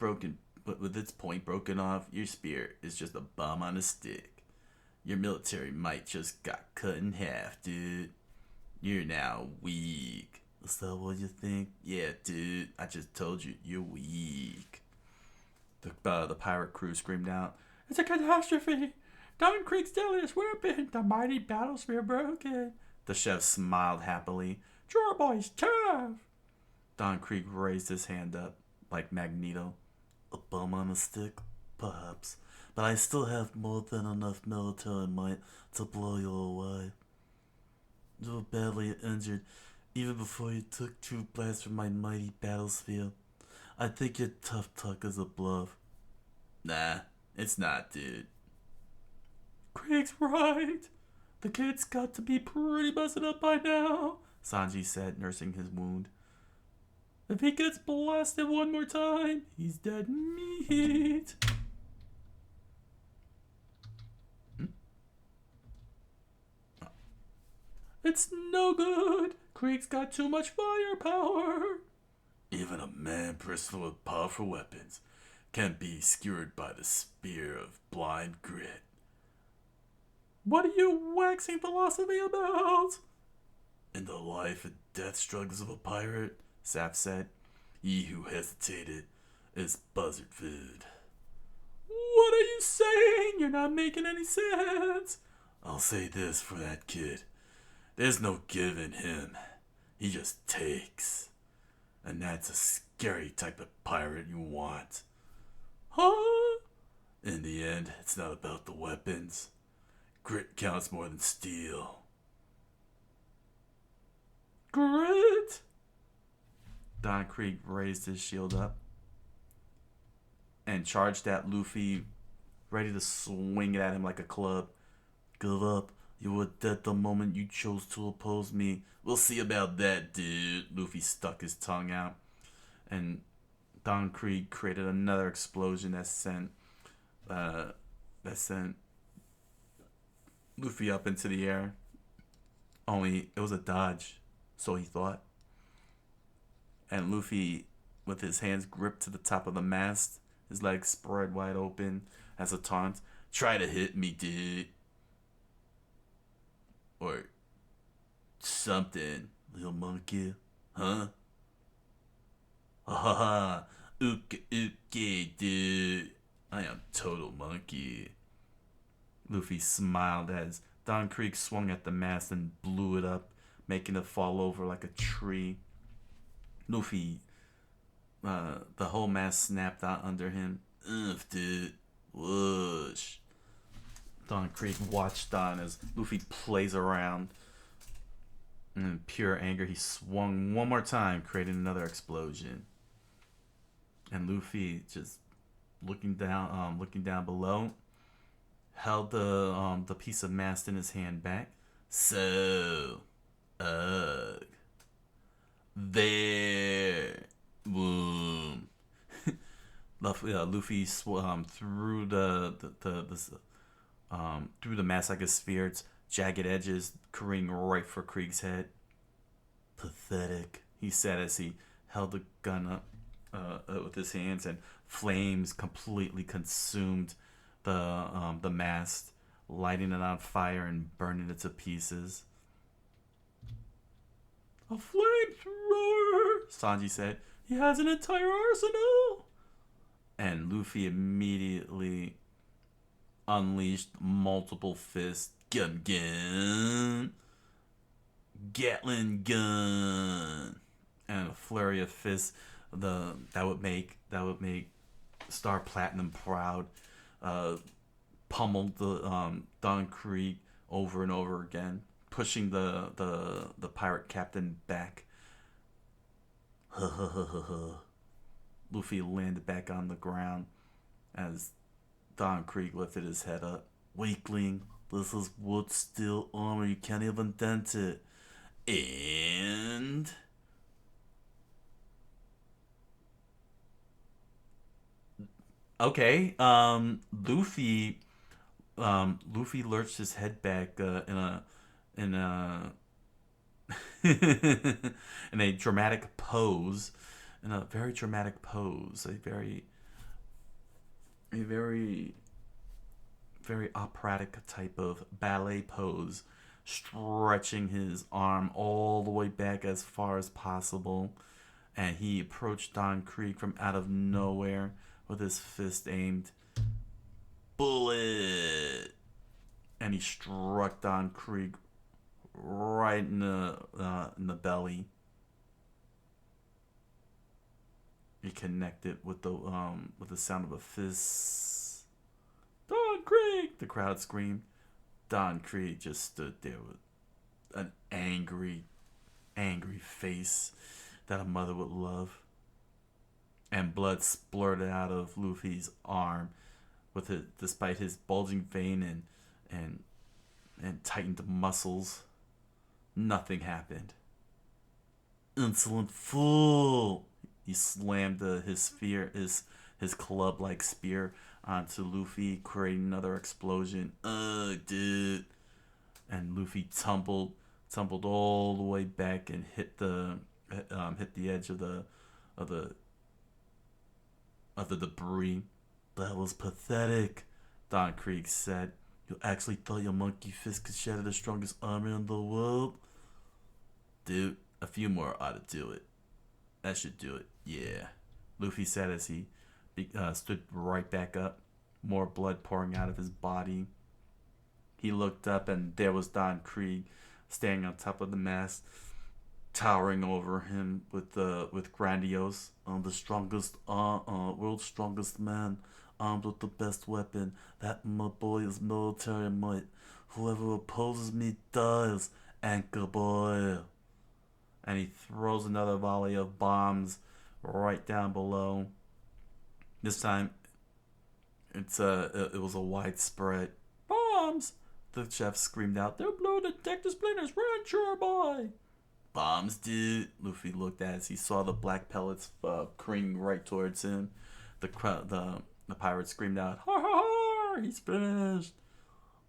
S1: point broken off, your spear is just a bum on a stick. Your military might just got cut in half, dude. You're now weak. Is that what you think? Yeah, dude. I just told you, you're weak. The pirate crew screamed out, "It's a catastrophe! Don Krieg's deadliest weapon, the mighty battle spear broken." The chef smiled happily. "Sure, boys, tough." Don Krieg raised his hand up, like Magneto. A bum on a stick? Perhaps. But I still have more than enough military might to blow you away. You were badly injured, even before you took 2 blasts from my mighty battle spear. I think your tough talk is a bluff. Nah, it's not, dude. Krieg's right. The kid's got to be pretty busted up by now, Sanji said, nursing his wound. If he gets blasted one more time, he's dead meat. It's no good. Krieg's got too much firepower. Even a man personal with powerful weapons can be skewered by the spear of blind grit. What are you waxing philosophy about? In the life and death struggles of a pirate, Sap said, ye who hesitated is buzzard food. What are you saying? You're not making any sense. I'll say this for that kid. There's no giving him. He just takes. And that's a scary type of pirate you want. Huh? In the end, it's not about the weapons. Grit counts more than steel. Grit? Don Krieg raised his shield up and charged at Luffy, ready to swing it at him like a club. Give up. You were dead the moment you chose to oppose me. We'll see about that, dude. Luffy stuck his tongue out, and Don Krieg created another explosion that sent Luffy up into the air. Only it was a dodge, so he thought. And Luffy, with his hands gripped to the top of the mast, his legs spread wide open as a taunt. Try to hit me, dude. Or something, little monkey. Huh? Ha ha ha. Uke, dude. I am total monkey. Luffy smiled as Don Krieg swung at the mast and blew it up, making it fall over like a tree. Luffy, the whole mast snapped out under him. Ugh, dude. Whoosh. Don Krieg watched on as Luffy plays around. And in pure anger, he swung one more time, creating another explosion. And Luffy, just looking down below, held the piece of mast in his hand back. So, there, boom. Luffy threw through the mast like a sphere, its jagged edges careening right for Krieg's head. Pathetic, he said as he held the gun up with his hands, and flames completely consumed the mast, lighting it on fire and burning it to pieces. A flamethrower, Sanji said. He has an entire arsenal. And Luffy immediately unleashed multiple fists. Gun. Gatling gun. And a flurry of fists that would make Star Platinum proud. Pummeled the Don Krieg over and over again, pushing the pirate captain back. Luffy landed back on the ground as Don Krieg lifted his head up. Weakling, this is wood steel armor, you can't even dent it. And okay, Luffy lurched his head back in a in a dramatic pose, a very operatic type of ballet pose, stretching his arm all the way back as far as possible, and he approached Don Krieg from out of nowhere with his fist aimed. Bullet! And he struck Don Krieg right in the belly. He connected with the sound of a fist. Don Krieg! The crowd screamed. Don Krieg just stood there with an angry face that a mother would love. And blood splurted out of Luffy's arm, despite his bulging vein and tightened muscles. Nothing happened. Insolent fool! He slammed his club-like spear onto Luffy, creating another explosion. Ugh, dude! And Luffy tumbled all the way back and hit the edge of the debris. That was pathetic, Don Krieg said. You actually thought your monkey fist could shatter the strongest armor in the world? do. A few more ought to do it. That should do it. Yeah. Luffy said as he stood right back up, more blood pouring out of his body. He looked up and there was Don Krieg standing on top of the mast, towering over him with grandiose, the strongest, world's strongest man, armed with the best weapon. That, my boy, is military might. Whoever opposes me dies, anchor boy. And he throws another volley of bombs right down below. This time, it was a widespread bombs. The chef screamed out, "They'll blow the deck to splinters! Run, sure boy!" Bombs, dude. Luffy looked at as he saw the black pellets creaming right towards him. The pirate screamed out, "Har har har! He's finished!"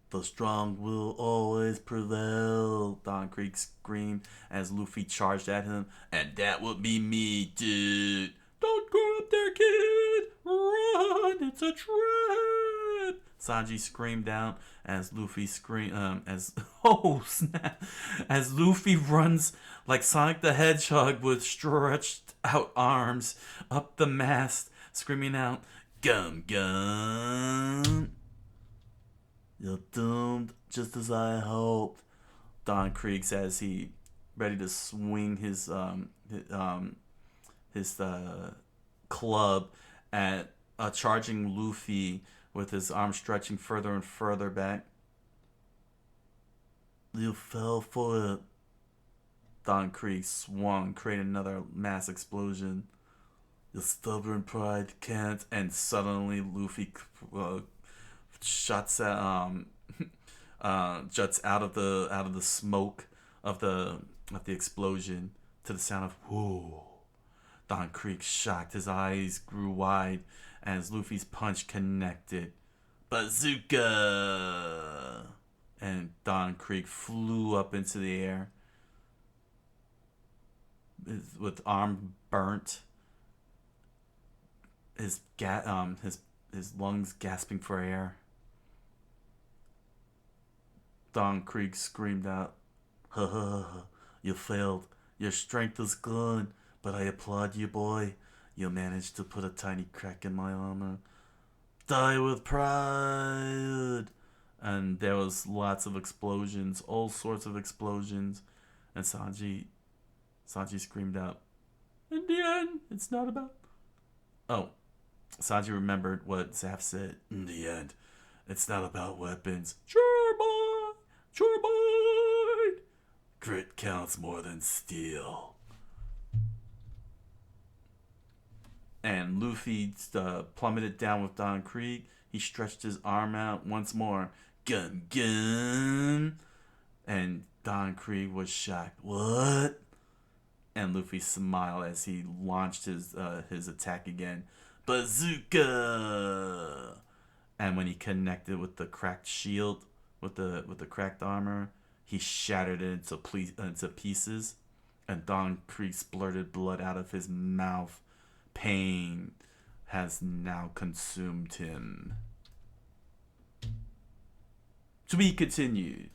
S1: "The strong will always prevail," Don Krieg screamed as Luffy charged at him. "And that would be me, dude." "Don't go up there, kid! Run! It's a trap!" Sanji screamed out as Luffy oh snap! As Luffy runs like Sonic the Hedgehog with stretched out arms up the mast, screaming out, "Gum gum! You're doomed, just as I hoped," Don Krieg says he ready to swing his club at charging Luffy with his arm stretching further and further back. "You fell for it." Don Krieg swung, creating another mass explosion. "Your stubborn pride can't," and suddenly Luffy juts out of the smoke of the explosion to the sound of whoo. Don Krieg shocked. His eyes grew wide as Luffy's punch connected. "Bazooka!" And Don Krieg flew up into the air with arm burnt, his lungs gasping for air. Don Krieg screamed out, "Ha ha ha, you failed. Your strength is gone, but I applaud you, boy. You managed to put a tiny crack in my armor. Die with pride." And there was lots of explosions, all sorts of explosions. And Sanji screamed out, "In the end, it's not about..." Oh, Sanji remembered what Zaf said. "In the end, it's not about weapons." "Sure, boy! Sure, boy! Grit counts more than steel." And Luffy plummeted down with Don Krieg. He stretched his arm out once more. "Gun, gun!" And Don Krieg was shocked. "What?" And Luffy smiled as he launched his attack again. "Bazooka!" And when he connected with the cracked shield, with the cracked armor, he shattered it into pieces. And Don Krieg splurted blood out of his mouth. Pain has now consumed him. To be continued.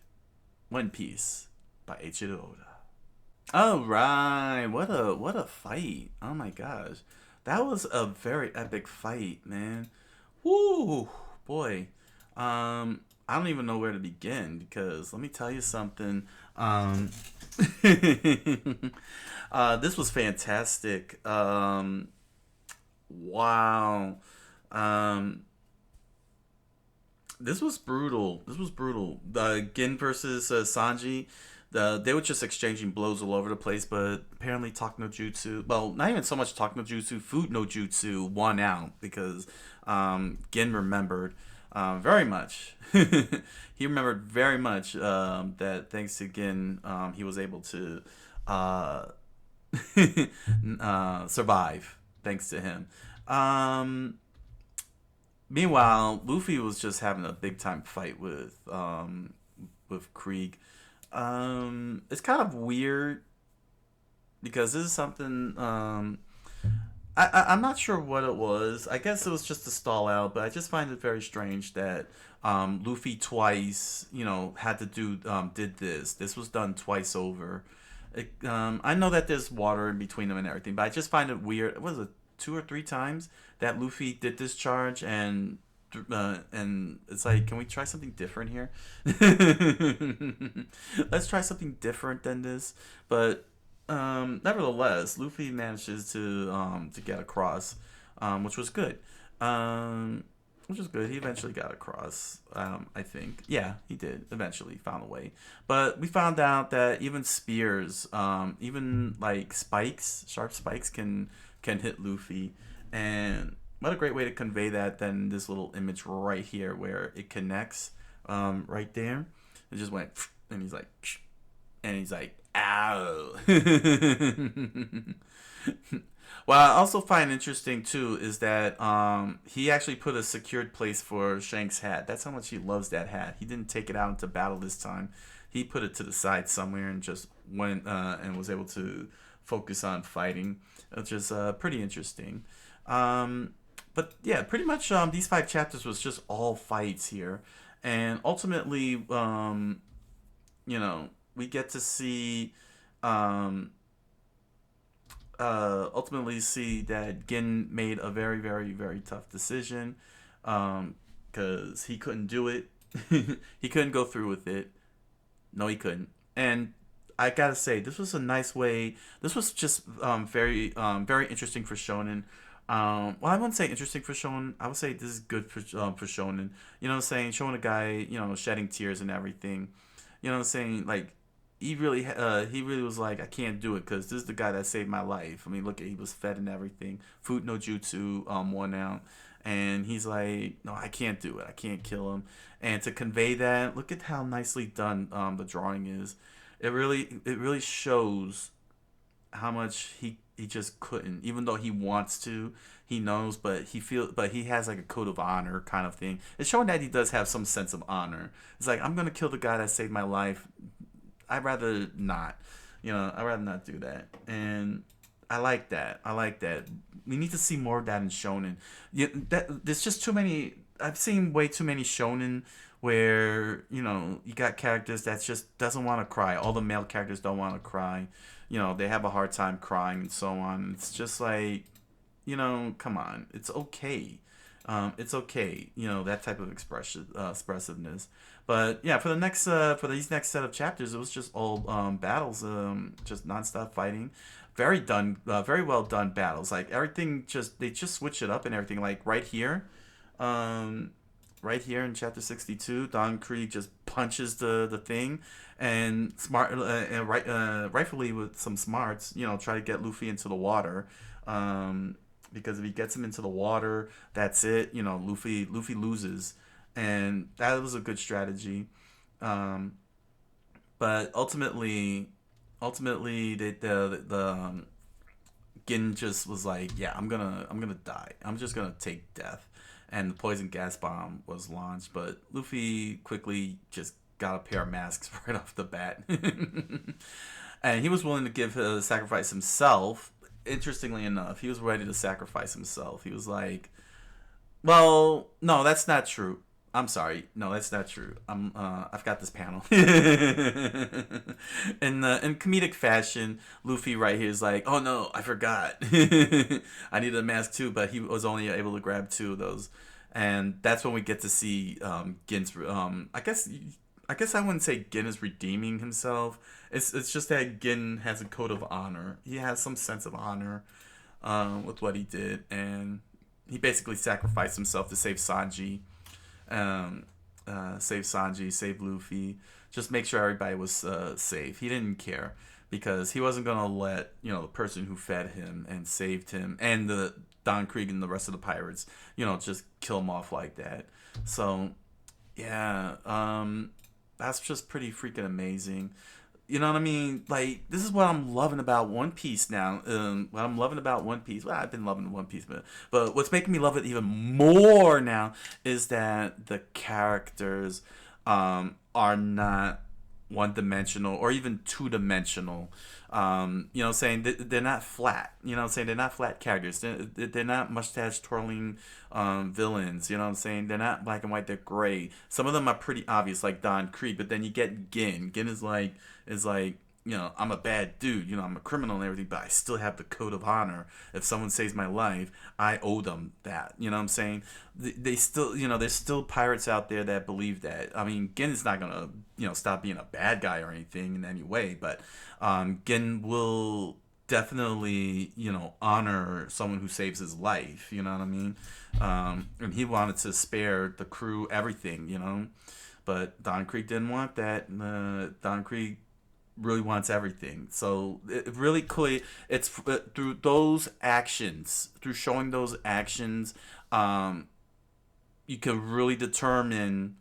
S1: One Piece by Eiichiro Oda. All right, what a fight! Oh my gosh, that was a very epic fight, man. Woo, boy. I don't even know where to begin because let me tell you something. This was fantastic. Wow. This was brutal. Gin versus Sanji. They were just exchanging blows all over the place, but apparently Talk no Jutsu, well, not even so much Talk no Jutsu, Food no Jutsu won out because Gin remembered very much. He remembered very much that thanks to Gin, he was able to survive thanks to him. Meanwhile, Luffy was just having a big time fight with Krieg. It's kind of weird because this is something I'm not sure what it was. I guess it was just to stall out, but I just find it very strange that Luffy twice, had to did this. This was done twice over. I know that there's water in between them and everything, but I just find it weird. Was it 2 or 3 times that Luffy did this charge, and it's like, can we try something different here? Let's try something different than this. But nevertheless, Luffy manages to get across, which was good. Um, which was good. He eventually got across. I think. Yeah, he did. Eventually found a way. But we found out that even spears, even like spikes, sharp spikes, can hit Luffy, and what a great way to convey that than this little image right here where it connects, right there. It just went, and he's like, and he's like, ow. What I also find interesting too is that he actually put a secured place for Shanks' hat. That's how much he loves that hat. He didn't take it out into battle this time. He put it to the side somewhere and just went and was able to focus on fighting, which is pretty interesting. Um, but yeah, pretty much these 5 chapters was just all fights here, and ultimately, we get to see um, ultimately see that Gin made a very, very, very tough decision, because he couldn't do it. He couldn't go through with it. No, he couldn't. And I gotta say, this was a nice way. This was just very, very interesting for Shonen. Well, I wouldn't say interesting for Shonen. I would say this is good for Shonen. You know what I'm saying? Showing a guy, shedding tears and everything. You know what I'm saying? Like, he really was like, I can't do it because this is the guy that saved my life. I mean, look, he was fed and everything. Food no jutsu, worn out, and he's like, no, I can't do it. I can't kill him. And to convey that, look at how nicely done the drawing is. It really shows how much he just couldn't, even though he wants to. He knows, but he has like a code of honor kind of thing. It's showing that he does have some sense of honor. It's like, I'm gonna kill the guy that saved my life. I'd rather not. I'd rather not do that. And I like that. I like that. We need to see more of that in shonen. There's just too many. I've seen way too many shonen where you got characters that just doesn't want to cry. All the male characters don't want to cry. They have a hard time crying and so on. It's just like, come on. It's okay. It's okay. That type of expressiveness. But yeah, for these next set of chapters, it was just all battles, just nonstop fighting. Very well done battles. Like everything, they just switch it up and everything. Like um, right here in chapter 62, Don Krieg just punches the thing, and rightfully with some smarts, try to get Luffy into the water. Because if he gets him into the water, that's it. Luffy loses, and that was a good strategy. Um, but ultimately, the Gin just was like, yeah, I'm gonna die. I'm just gonna take death, and the poison gas bomb was launched. But Luffy quickly just got a pair of masks right off the bat, and he was willing to sacrifice himself. Interestingly enough, he was ready to sacrifice himself. He was like, well, no, that's not true. I'm sorry. No, that's not true. I've got this panel. In comedic fashion, Luffy right here is like, oh no, I forgot. I needed a mask too, but he was only able to grab 2 of those, and that's when we get to see Gin's. I guess I wouldn't say Gin is redeeming himself. It's just that Gin has a code of honor. He has some sense of honor with what he did, and he basically sacrificed himself to save Sanji, save Luffy, just make sure everybody was safe. He didn't care because he wasn't gonna let the person who fed him and saved him and the Don Krieg and the rest of the pirates just kill him off like that. So yeah, that's just pretty freaking amazing. You know what I mean? Like, this is what I'm loving about One Piece now. What I'm loving about One Piece, well, I've been loving One Piece, but what's making me love it even more now is that the characters are not one dimensional or even 2 dimensional. Saying they're not flat. Saying they're not flat characters. They're not mustache twirling villains. Saying they're not black and white. They're gray. Some of them are pretty obvious, like Don Krieg. But then you get Gin. Gin is like I'm a bad dude, I'm a criminal and everything, but I still have the code of honor. If someone saves my life, I owe them that. You know what I'm saying? They still, there's still pirates out there that believe that. I mean, Gin is not gonna, stop being a bad guy or anything in any way, but Gin will definitely, honor someone who saves his life. You know what I mean? And he wanted to spare the crew everything. But Don Krieg didn't want that. Don Krieg really wants everything. So it really clear. It's through those actions, through showing those actions, you can really determine.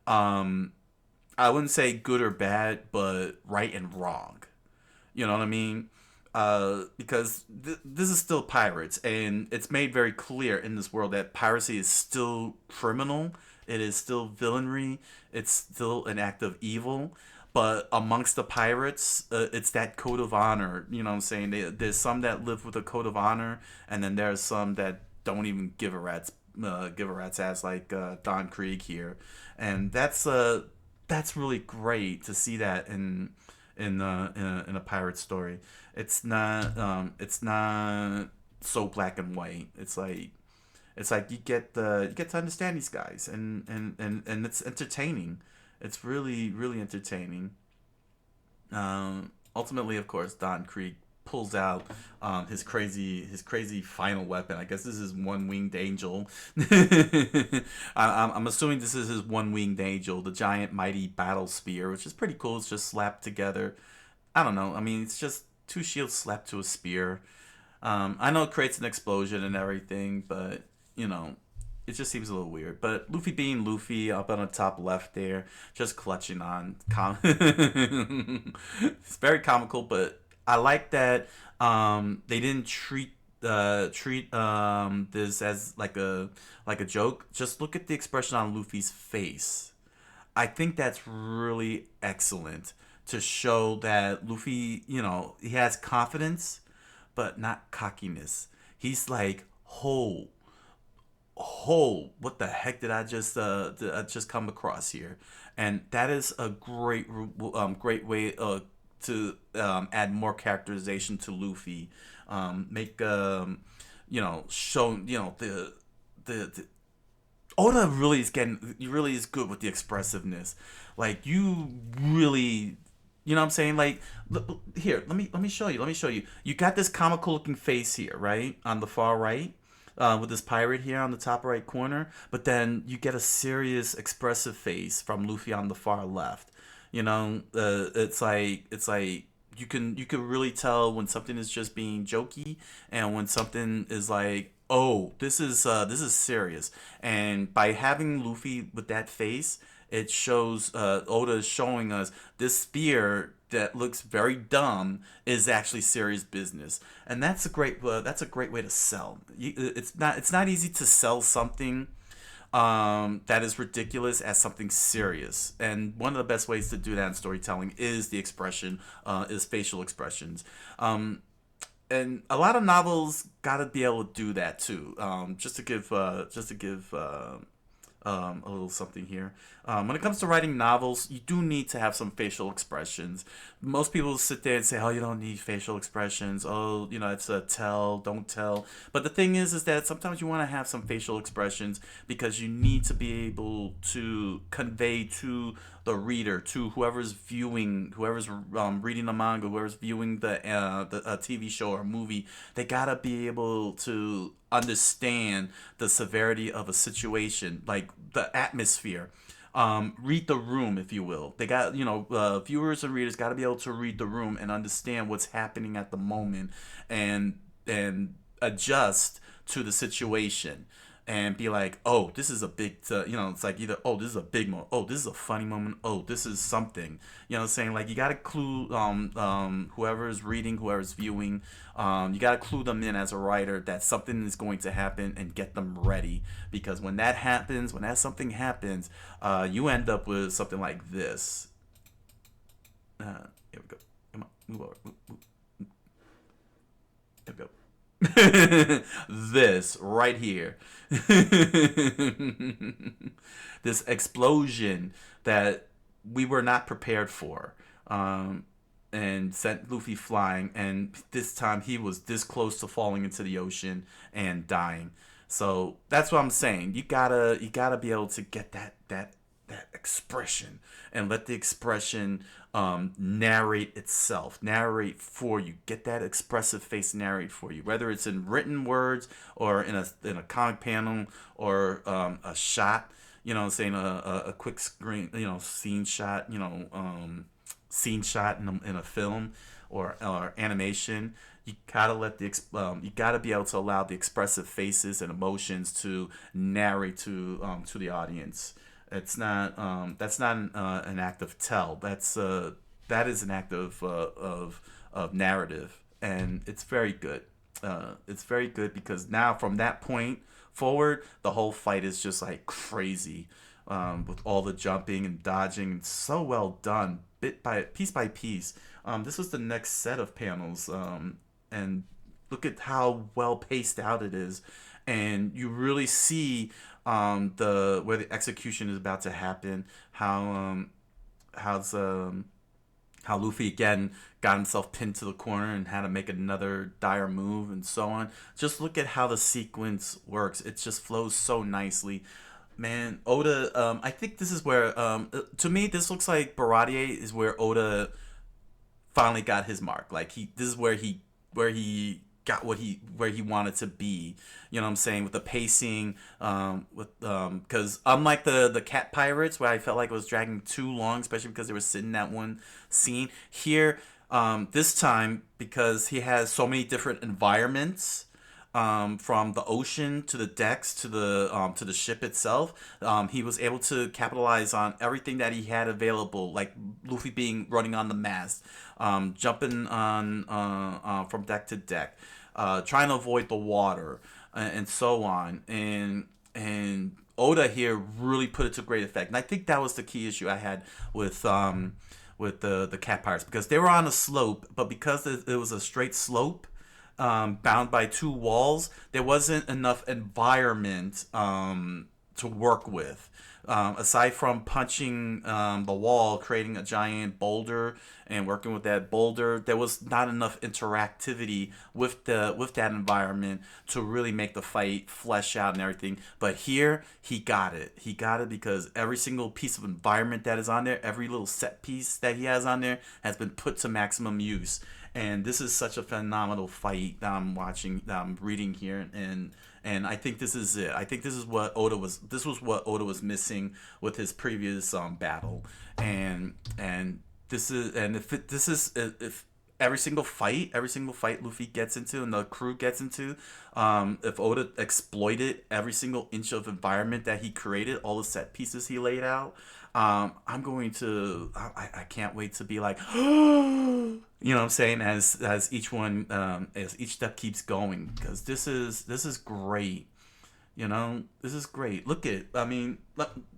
S1: I wouldn't say good or bad, but right and wrong. You know what I mean? Because this is still pirates, and it's made very clear in this world that piracy is still criminal. It is still villainy. It's still an act of evil. But amongst the pirates, it's that code of honor. You know what I'm saying? There's some that live with a code of honor, and then there's some that don't even give a rat's ass, like Don Krieg here, and that's really great to see that in a pirate story. It's not so black and white. It's like you get to understand these guys, and it's entertaining. It's really really entertaining. Ultimately, of course, Don Krieg pulls out his crazy final weapon. I guess this is one winged angel. I'm assuming this is his one winged angel, the giant mighty battle spear, which is pretty cool. It's just slapped together. I don't know. I mean, it's just two shields slapped to a spear. I know it creates an explosion and everything, but you know, it just seems a little weird. But Luffy being Luffy up on the top left there, just clutching on. It's very comical, but I like that they didn't treat this as like a joke. Just look at the expression on Luffy's face. I think that's really excellent to show that Luffy, he has confidence, but not cockiness. He's like, what the heck did I just come across here? And that is a great way to add more characterization to Luffy. Make show the Oda really is good with the expressiveness. Like you really, what I'm saying? Like here, let me show you. Let me show you. You got this comical looking face here, right? On the far right. With this pirate here on the top right corner, but then you get a serious expressive face from Luffy on the far left. It's like you can really tell when something is just being jokey and when something is like, oh, this is serious. And by having Luffy with that face, it shows Oda is showing us this spear that looks very dumb is actually serious business, and that's a great way to sell. It's not easy to sell something that is ridiculous as something serious. And one of the best ways to do that in storytelling is the expression, is facial expressions. And a lot of novels gotta be able to do that too. Just to give a little something here. When it comes to writing novels, you do need to have some facial expressions. Most people sit there and say, "Oh, you don't need facial expressions. Oh, it's a tell, don't tell." But the thing is that sometimes you want to have some facial expressions because you need to be able to convey to the reader, to whoever's viewing, whoever's reading the manga, whoever's viewing the TV show or movie. They gotta be able to understand the severity of a situation, like the atmosphere. Read the room, if you will. They got, viewers and readers got to be able to read the room and understand what's happening at the moment, and adjust to the situation, and be like, oh, this is a big, it's like either, oh, this is a big moment, oh, this is a funny moment, oh, this is something, what I'm saying? Like, you got to clue, whoever's reading, whoever's viewing, you got to clue them in as a writer that something is going to happen and get them ready, because when that happens, when that something happens, you end up with something like this. Here we go. Come on, move over. Here we go. This right here. This explosion that we were not prepared for. and sent Luffy flying, and this time he was this close to falling into the ocean and dying. So that's what I'm saying. You gotta be able to get that expression and let the expression narrate itself, narrate for you. Get that expressive face narrate for you, whether it's in written words or in a comic panel or a shot. You know, saying a quick screen, scene shot. Scene shot in a film or animation. You gotta be able to allow the expressive faces and emotions to narrate to the audience. It's not that's not an act of tell. That is an act of narrative, and it's very good. It's very good because now from that point forward, the whole fight is just like crazy, with all the jumping and dodging. It's so well done, bit by piece. This was the next set of panels, and look at how well paced out it is, and you really see the where the execution is about to happen. How's how Luffy again got himself pinned to the corner and had to make another dire move and so on. Just look at how the sequence works. It just flows so nicely. Man, Oda, I think this is where, to me, this looks like Baratier is where Oda finally got his mark. Like this is where he got where he wanted to be. You know what I'm saying, with the pacing, with because unlike the Cat Pirates where I felt like it was dragging too long, especially because they were sitting in that one scene here. This time because he has so many different environments. From the ocean to the decks to the ship itself, he was able to capitalize on everything that he had available, like Luffy being running on the mast, jumping on from deck to deck, trying to avoid the water, and so on. And Oda here really put it to great effect, and I think that was the key issue I had with the Cat Pirates, because they were on a slope, but because it was a straight slope, bound by two walls, there wasn't enough environment to work with. Aside from punching the wall, creating a giant boulder, and working with that boulder, there was not enough interactivity with that environment to really make the fight flesh out and everything. But here, he got it. He got it because every single piece of environment that is on there, every little set piece that he has on there, has been put to maximum use. And this is such a phenomenal fight that I'm watching, that I'm reading here, and I think this is it. I think this is what Oda was. This was what Oda was missing with his previous battle, and this is, and if every single fight Luffy gets into and the crew gets into, if Oda exploited every single inch of environment that he created, all the set pieces he laid out, I'm going to, I can't wait to be like, you know what I'm saying, as each one, as each step keeps going, because this is great. You know, this is great. Look at, I mean,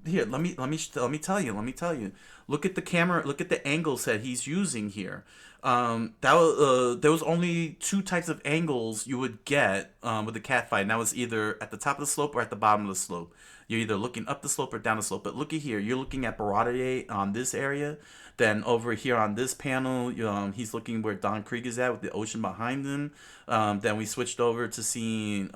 S1: here, let me tell you. Look at the camera. Look at the angles that he's using here. There was only two types of angles you would get with the cat fight, and that was either at the top of the slope or at the bottom of the slope. You're either looking up the slope or down the slope. But look at here. You're looking at Baratier on this area. Then over here on this panel, he's looking where Don Krieg is at with the ocean behind him. Then we switched over to seeing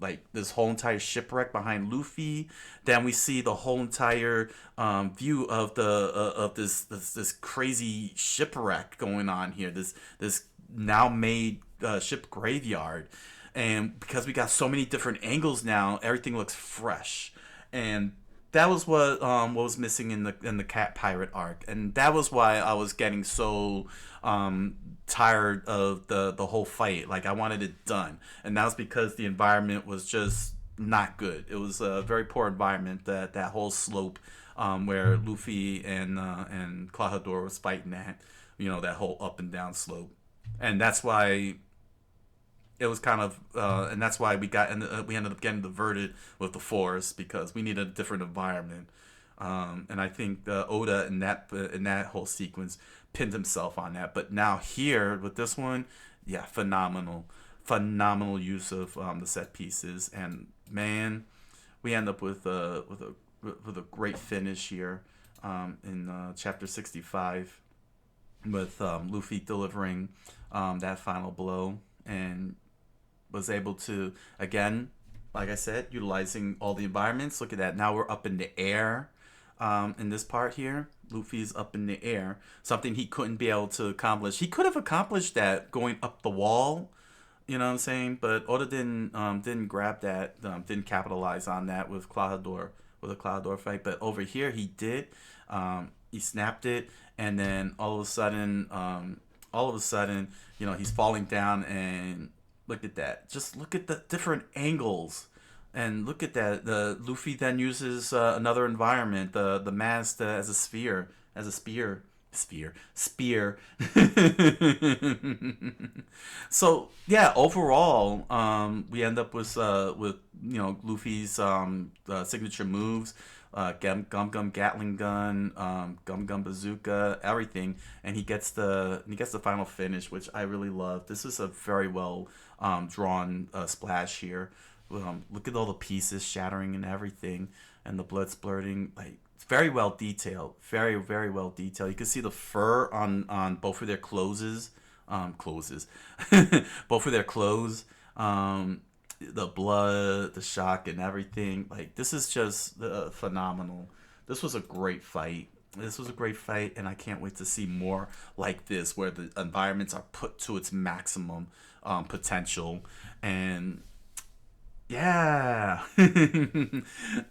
S1: like this whole entire shipwreck behind Luffy. Then we see the whole entire view of the of this crazy shipwreck going on here. This now made ship graveyard. And because we got so many different angles now, everything looks fresh. And that was what was missing in the Cat Pirate arc, and that was why I was getting so tired of the whole fight. Like, I wanted it done, and that was because the environment was just not good. It was a very poor environment, that whole slope where Luffy and Clawhador was fighting at. You know, that whole up and down slope, and that's why it was kind of, and that's why we ended up getting diverted with the forest, because we needed a different environment. And I think Oda in that whole sequence pinned himself on that. But now here with this one, yeah, phenomenal use of the set pieces, and man, we end up with a great finish here in chapter 65. with Luffy delivering that final blow, and was able to, again, like I said, utilizing all the environments. Look at that. Now we're up in the air. In this part here, Luffy's up in the air. Something he couldn't be able to accomplish. He could have accomplished that going up the wall. You know what I'm saying? But Oda didn't grab that. Didn't capitalize on that with Cloudor, with a Cloudor fight. But over here he did. He snapped it, and then all of a sudden, he's falling down, and look at that. Just look at the different angles. And look at that. The Luffy then uses another environment, the mast as a sphere, as a spear. So yeah, overall, we end up with Luffy's signature moves, Gum Gum Gatling gun, Gum Gum Bazooka, everything, and he gets the final finish, which I really love. This is a very well drawn splash here. Look at all the pieces shattering and everything, and the blood splurting. Like, it's very well detailed, very very well detailed. You can see the fur on both of their closes, both of their clothes. The blood, the shock, and everything. Like, this is just phenomenal. This was a great fight. This was a great fight, and I can't wait to see more like this, where the environments are put to its maximum potential. And yeah.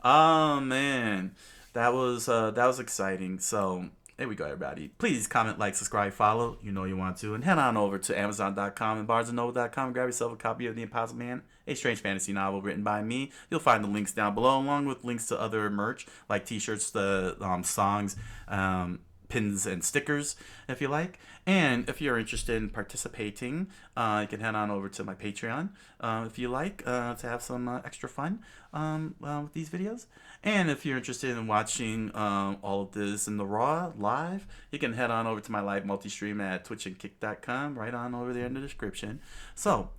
S1: Oh man, that was exciting. So there we go, everybody. Please comment, like, subscribe, follow. You know you want to, and head on over to Amazon.com and BarnesandNoble.com. Grab yourself a copy of The Impossible Man, a strange fantasy novel written by me. You'll find the links down below, along with links to other merch like T-shirts, the songs, pins, and stickers, if you like. And if you're interested in participating, you can head on over to my Patreon, if you like, to have some extra fun with these videos. And if you're interested in watching all of this in the raw live, you can head on over to my live multi-stream at twitchandkick.com, right on over there in the description. So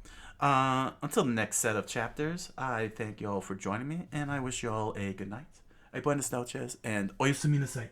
S1: until the next set of chapters, I thank you all for joining me, and I wish you all a good night, a buenas noches, and oyasumi nasai.